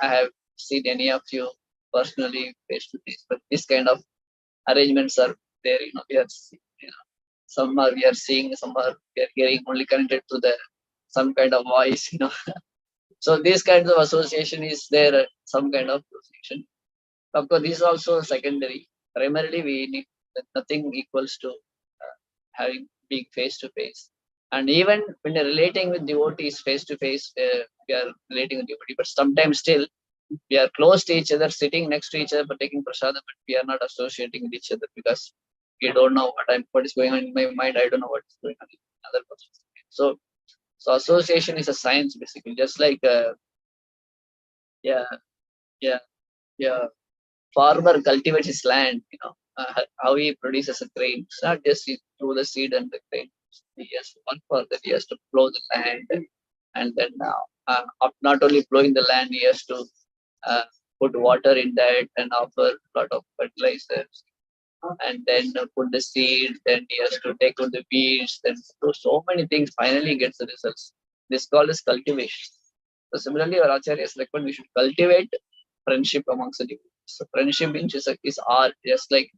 have seen any of you personally face to face, but this kind of arrangements are there. We are some are we are seeing, some are we are hearing only connected to the some kind of voice. So these kinds of association is there, some kind of association. Of course, this is also secondary. Primarily, we need nothing equals to having being face to face. And even when you're relating with devotees face to face, we are relating with devotee, but sometimes still we are close to each other, sitting next to each other for taking prasada, but we are not associating with each other because we don't know what is going on in my mind. I don't know what is going on in another person's mind. So association is a science basically, just like yeah, farmer cultivates his land. How he produces a grain. It's not just through the seed and the grain. He has to work for that. He has to plow the land, and then not only plowing the land, he has to put water in that and offer a lot of fertilizers, and then put the seed. Then he has to take out the weeds. Then do so many things. Finally, he gets the results. This called as cultivation. So similarly, our acharyas recommend we should cultivate friendship amongst the devotees. So friendship means is art, just like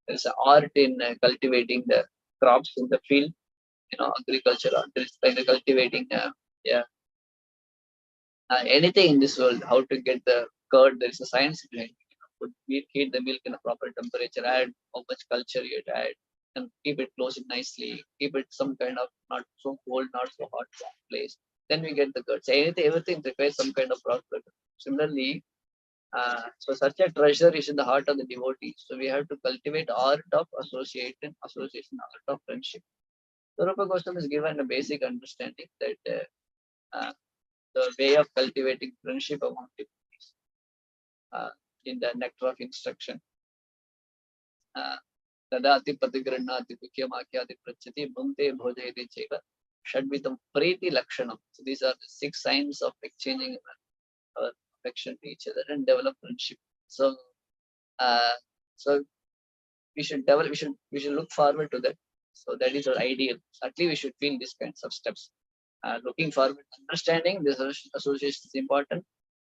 there's an art in cultivating the crops in the field. Agriculture art. It's like the cultivating, anything in this world. How to get the curd? There is a science behind it. Heat the milk in a proper temperature. Add how much culture you add, and keep it close nicely. Keep it some kind of not so cold, not so hot place. Then we get the curd. So everything requires some kind of process. Similarly, so such a treasure is in the heart of the devotee. So we have to cultivate art of association, art of friendship. So Rupa Goswami is given a basic understanding that the way of cultivating friendship among devotees in the nectar of instruction. Dadati patigrannati mukhyamakhyati prachati bhunte bhojayate cheva shadvitam priti lakshanam. So these are the 6 signs of exchanging our affection to each other and develop friendship. So we should develop. We should look forward to that. So that is our ideal. At least we should feel these kinds of steps. Looking forward, understanding this association is important.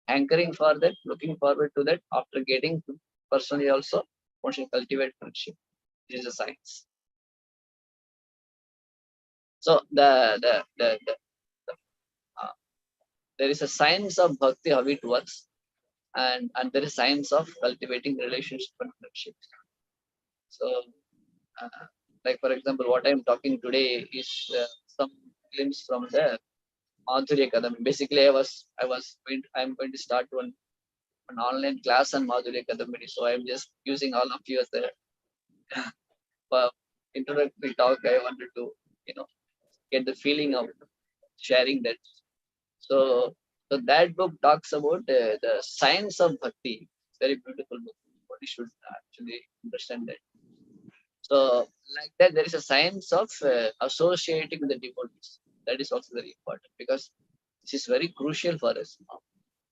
Anchoring for that, looking forward to that. After getting to personally also, one should cultivate friendship. This is a science. So there is a science of bhakti, how it works, and there is science of cultivating relationship and friendship. So, like for example, what I am talking today is some glimpse from the Madhurya Kadambini. Basically, I'm going to start an online class on Madhurya Kadambini. So I'm just using all of you as the introductory talk. I wanted to, get the feeling of sharing that. So that book talks about the science of bhakti. Very beautiful book. Everybody should actually understand that. So like that, there is a science of associating with the devotees. That is also very important because this is very crucial for us now.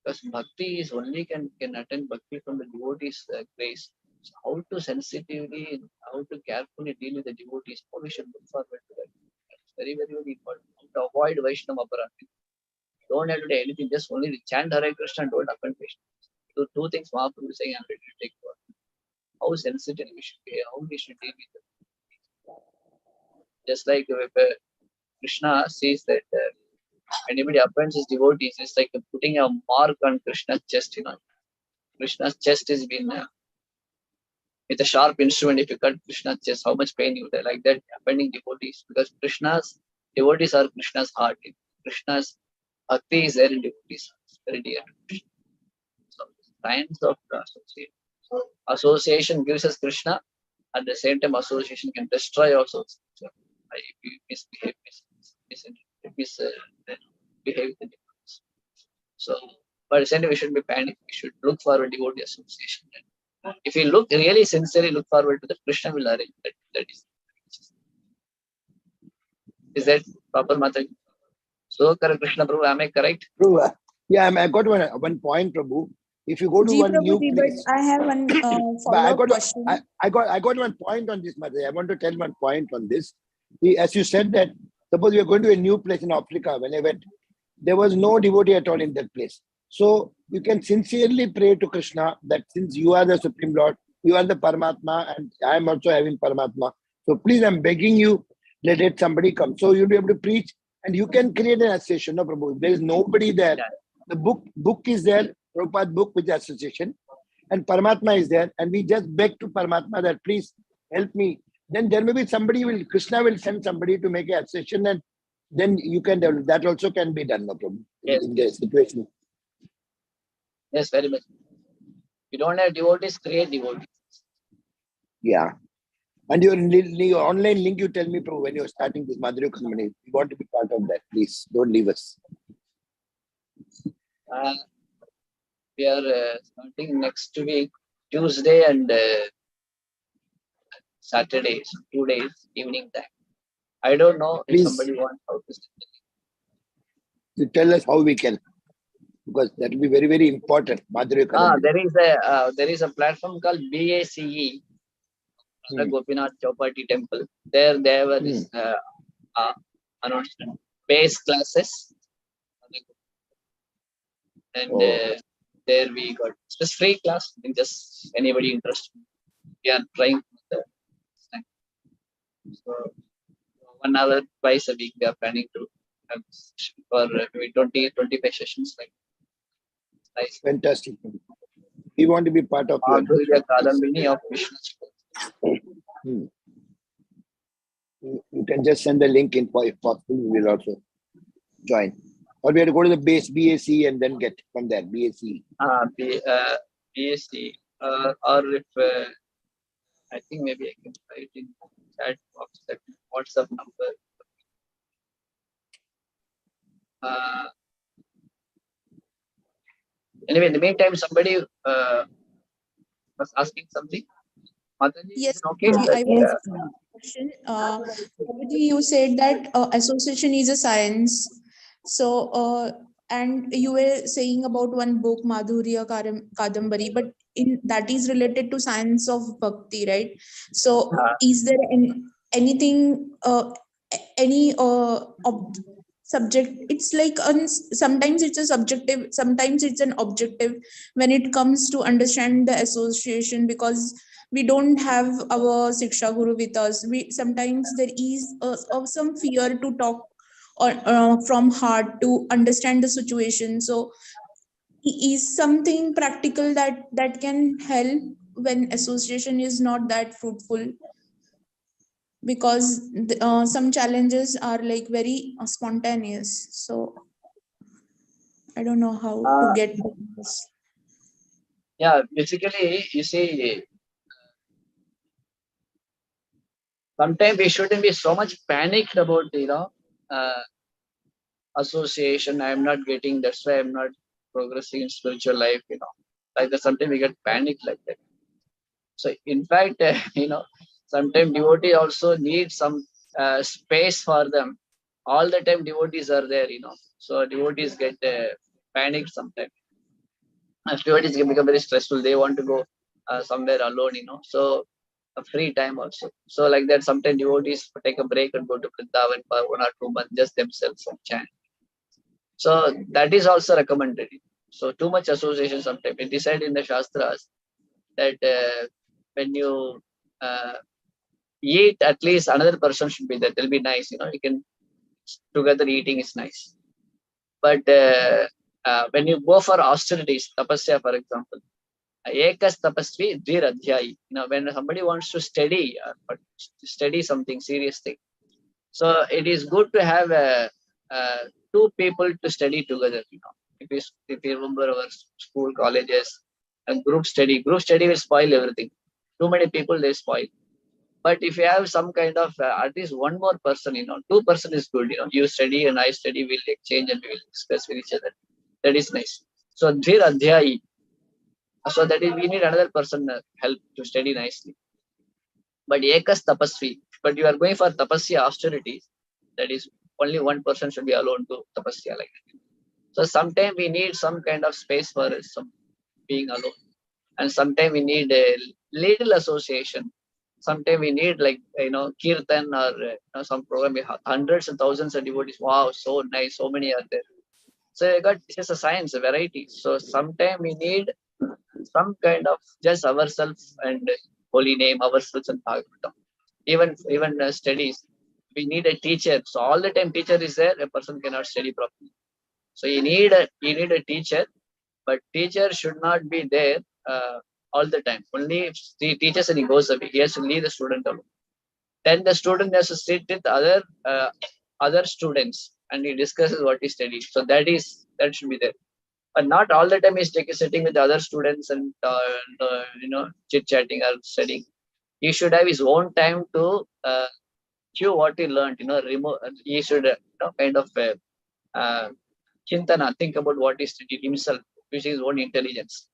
Because bhakti is only can attend bhakti from the devotees' grace. So how to sensitively, how to carefully deal with the devotees, how we should look forward to that. It's very, very, very important. How to avoid Vaishnava aparadha. Don't have to do anything, just only chant Hare Krishna and don't offend Vaishnava. So two things Mahaprabhu is saying, I'm ready to take part. How sensitive we should be, how we should deal with them. Just like if Krishna says that anybody offends his devotees, it's like putting a mark on Krishna's chest, Krishna's chest has been with a sharp instrument. If you cut Krishna's chest, how much pain you would have. Like that, offending devotees, because Krishna's devotees are Krishna's heart. Krishna's bhakti is there in devotees' hearts, very dear to Krishna. So, science of association. Association gives us Krishna. At the same time, association can destroy also. So, if you misbehave, behave with the devotees. So, but at the same time, we shouldn't be panicked. We should look for a devotee association. If you look really sincerely, look forward to that, Krishna will arrange that. Is that proper, Mataji? So, Krishna Prabhu, am I correct? Prabhu, yeah, I got one point, Prabhu. If you go to one new place, but I have one follow-up question. I got one point on this, Mataji. I want to tell one point on this. As you said that, suppose you are going to a new place in Africa. When I went, there was no devotee at all in that place. So you can sincerely pray to Krishna that since you are the Supreme Lord, you are the Paramatma, and I am also having Paramatma. So please, I'm begging you, let somebody come. So you'll be able to preach, and you can create an association. No, Prabhu. There is nobody there. The book is there, Prabhupada book with the association, and Paramatma is there, and we just beg to Paramatma that please help me. Then there may be Krishna will send somebody to make an association, and then you can develop. That also can be done, no problem. Yes. In the situation. Yes, very much. You don't have devotees, create devotees. Yeah. And your online link, you tell me, Prabhu, when you're starting this Madhurya company, we want to be part of that. Please, don't leave us. We are starting next week, Tuesday and Saturday, so 2 days, evening time. I don't know if somebody wants how to send the link. You tell us how we can, because that will be very, very important. Madhurya there is a platform called BACE, Gopinath Chowpatty Temple. There they have this announcement, base classes, and there we got just free class. Just anybody interested. We are trying. So 1 hour twice a week we are planning to have for maybe 20-25 sessions. Like nice. Fantastic. We want to be part of your of Vishnu. You can just send the link in for if possible. We will also join. Or we have to go to the base BAC and then get from there BAC. BAC. Or if I think maybe I can write in chat box that WhatsApp number. Anyway, in the meantime, somebody was asking something. Mataji, Yes, okay. I was question. You said that association is a science. So, and you were saying about one book, Madhurya Kadambari, but that is related to science of bhakti, right? So, is there anything, any subject? It's like sometimes it's a subjective, sometimes it's an objective when it comes to understand the association, because we don't have our Siksha Guru with us. Sometimes there is some fear to talk or from heart to understand the situation. So is something practical that can help when association is not that fruitful, because some challenges are like very spontaneous. So I don't know how to get this. Yeah, basically, you see, sometimes we shouldn't be so much panicked about, association. I'm not getting, that's why I'm not progressing in spiritual life, like that. Sometimes we get panicked like that. So in fact, sometimes devotee also need some space for them. All the time devotees are there, so devotees get panicked sometimes. Devotees become very stressful. They want to go somewhere alone, So a free time also. So like that, sometimes devotees take a break and go to Vrindavan for 1 or 2 months, just themselves and chant. So that is also recommended. So too much association sometimes. It is said in the Shastras that when you eat, at least another person should be there. It'll be nice, you can together eating is nice. But when you go for austerities, tapasya, for example, ekas tapasvi dhir adhyayi. When somebody wants to study something serious thing, so it is good to have two people to study together. If you remember our school, colleges, and group study will spoil everything. Too many people, they spoil. But if you have some kind of at least one more person, 2% is good. You study and I study, we'll exchange and we will discuss with each other. That is nice. So dhir adhyayi. So that is, we need another person help to study nicely. But ekas tapasvi. But you are going for tapasya austerities. That is, only one person should be alone to tapasya like that. So sometimes we need some kind of space for some being alone, and sometimes we need a little association. Sometimes we need kirtan or some program. We have hundreds and thousands of devotees. Wow, so nice, so many are there. So this is a science, a variety. So sometimes we need some kind of just ourselves and holy name, ourselves and Bhagavatam. Even studies, we need a teacher. So all the time teacher is there, a person cannot study properly. So you need a teacher, but teacher should not be there all the time. Only if the teacher and he goes away, he has to leave the student alone. Then the student has to sit with other students and he discusses what he studied. So that should be there. But not all the time he's sitting with other students and chit chatting or studying. He should have his own time to chew what he learned. He should kind of chintana, think about what he studied himself, using his own intelligence.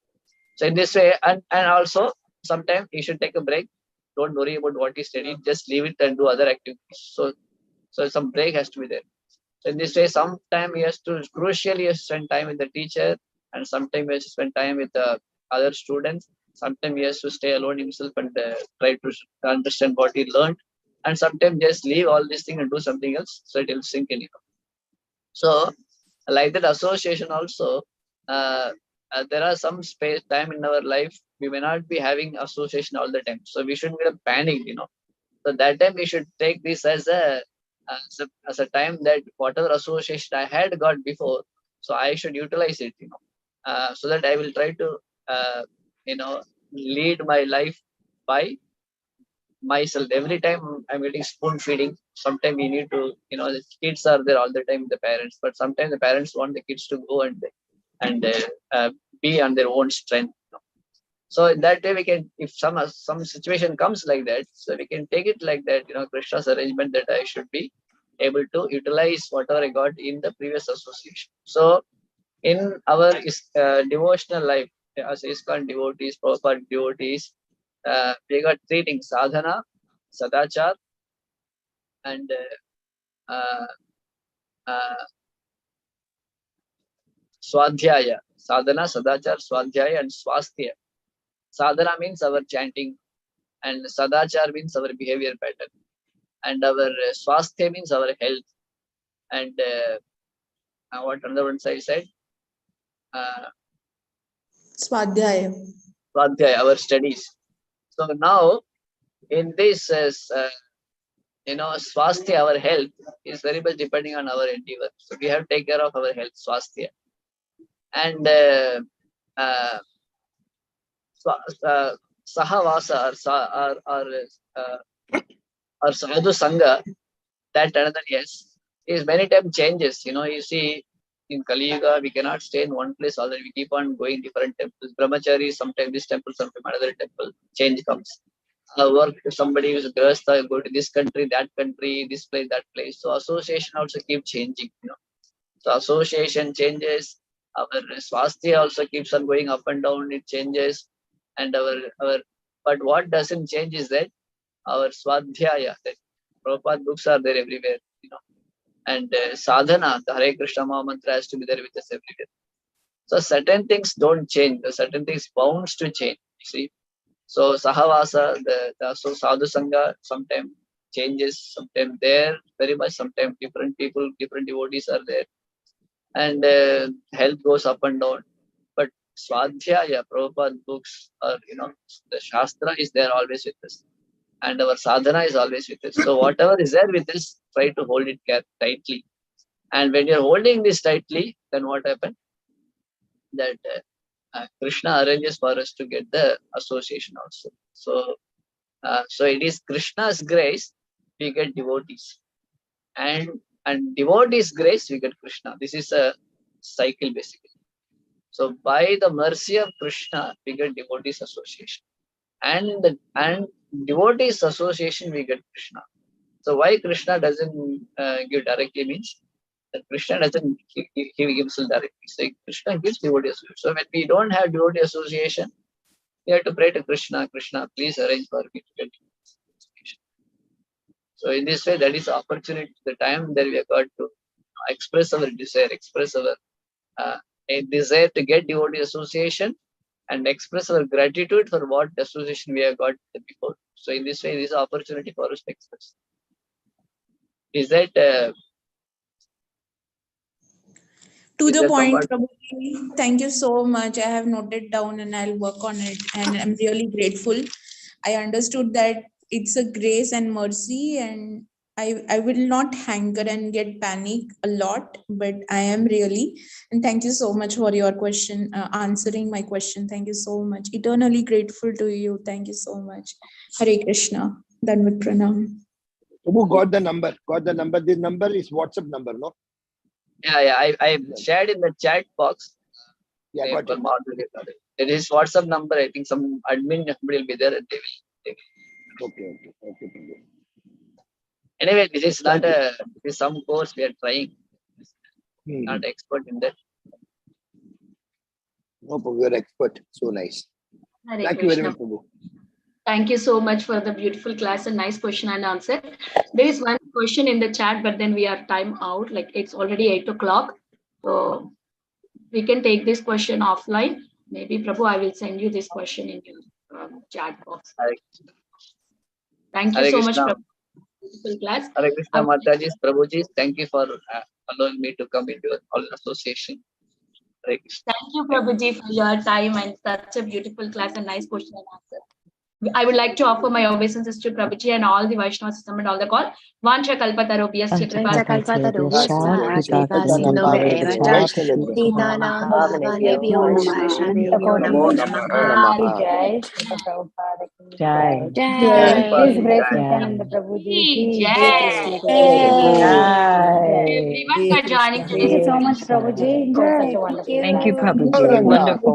So in this way, and also sometimes he should take a break. Don't worry about what he studied, just leave it and do other activities. So some break has to be there. So in this way, sometime he has to crucially spend time with the teacher, and sometimes he has to spend time with the other students. Sometimes he has to stay alone himself and try to understand what he learned, and sometimes just leave all this thing and do something else, so it will sink in. So like that association also, there are some time in our life we may not be having association all the time, so we shouldn't get panicked. So that time we should take this as a time that whatever association I had got before, so I should utilize it, so that I will try to lead my life by myself. Every time I'm getting spoon feeding, sometimes we need to, the kids are there all the time with the parents, but sometimes the parents want the kids to go and be on their own strength. So in that way we can, if some situation comes like that, so we can take it like that, Krishna's arrangement that I should be able to utilize whatever I got in the previous association. So in our devotional life, as ISKCON devotees, Prabhupada devotees, we got three things: sadhana, sadachar, and swadhyaya. Sadhana, sadachar, swadhyaya, and swasthya. Sadhana means our chanting, and sadachar means our behavior pattern, and our swasthya means our health, and what another ones I said? Swadhyaya. Swadhyaya, our studies. So now in this swasthya, our health is very much depending on our endeavor. So we have to take care of our health, swasthya. And sahavasa or sadhu sangha, that another is many times changes. You see, in Kali Yuga, we cannot stay in one place all the time. We keep on going different temples. Brahmachari, sometimes this temple, sometimes another temple. Change comes. Work, somebody who's a grahastha, go to this country, that country, this place, that place. So association also keep changing. So association changes. Our swasthya also keeps on going up and down. It changes, and but what doesn't change is that our swadhyaya, that Prabhupada books are there everywhere. And sadhana, the Hare Krishna Maha Mantra has to be there with us everywhere. So certain things don't change. Certain things bound to change. You see, So Sahavasa, so Sadhu Sangha sometimes changes, sometimes there very much, sometimes different people, different devotees are there, and health goes up and down. But Swadhyaya, Prabhupada books, or the Shastra is there always with us, and our sadhana is always with us. So whatever is there with us, try to hold it tightly. And when you're holding this tightly, then what happens? That Krishna arranges for us to get the association also. So it is Krishna's grace we get devotees, and devotees' grace we get Krishna. This is a cycle basically. So by the mercy of Krishna we get devotees association, and devotees association we get Krishna. So why Krishna doesn't give directly means that Krishna doesn't he gives directly. So Krishna gives devotee association. So when we don't have devotee association, we have to pray to Krishna. Krishna, please arrange for me to get devotee association. So in this way, that is the opportunity, the time that we have got to express our desire, express our a desire to get devotee association, and express our gratitude for what association we have got before. So in this way, this is an opportunity for us to express. Is that to the point, somewhat... Prabhuji, thank you so much. I have noted down and I'll work on it, and I'm really grateful. I understood that it's a grace and mercy, and I will not hanker and get panic a lot, but I am really, and thank you so much for your question, answering my question. Thank you so much. Eternally grateful to you. Thank you so much. Hare Krishna. Danvat Pranam. Who got the number? Got the number? This number is WhatsApp number, no? Yeah. I shared in the chat box. Yeah, got it. It is WhatsApp number. I think some admin will be there, and they will. Okay. Anyway, this is not this is some course we are trying. Not expert in that. No, you're expert. So nice. Hare Thank you very Krishna. much, Prabhu. Thank you so much for the beautiful class and nice question and answer. There is one question in the chat, but then we are time out. Like it's already 8 o'clock. So we can take this question offline. Maybe Prabhu, I will send you this question in your chat box. Thank you Hare so much, Krishna. Prabhu. Beautiful class. Hare Krishna, Mataji, Prabhuji, thank you for allowing me to come into all association. Hare Krishna. Thank you, Prabhuji, for your time and such a beautiful class and nice question and answer. I would like to offer my obeisances to Prabhuji and all the Vaishnava system and all the call. Vancha kalpatarobhyas Jai. Jai. Please grace Nityananda Prabhuji. Jai. Everyone for joining today. Thank you so much, Prabhuji, for such a wonderful Thank you, class. Prabhuji. Wonderful.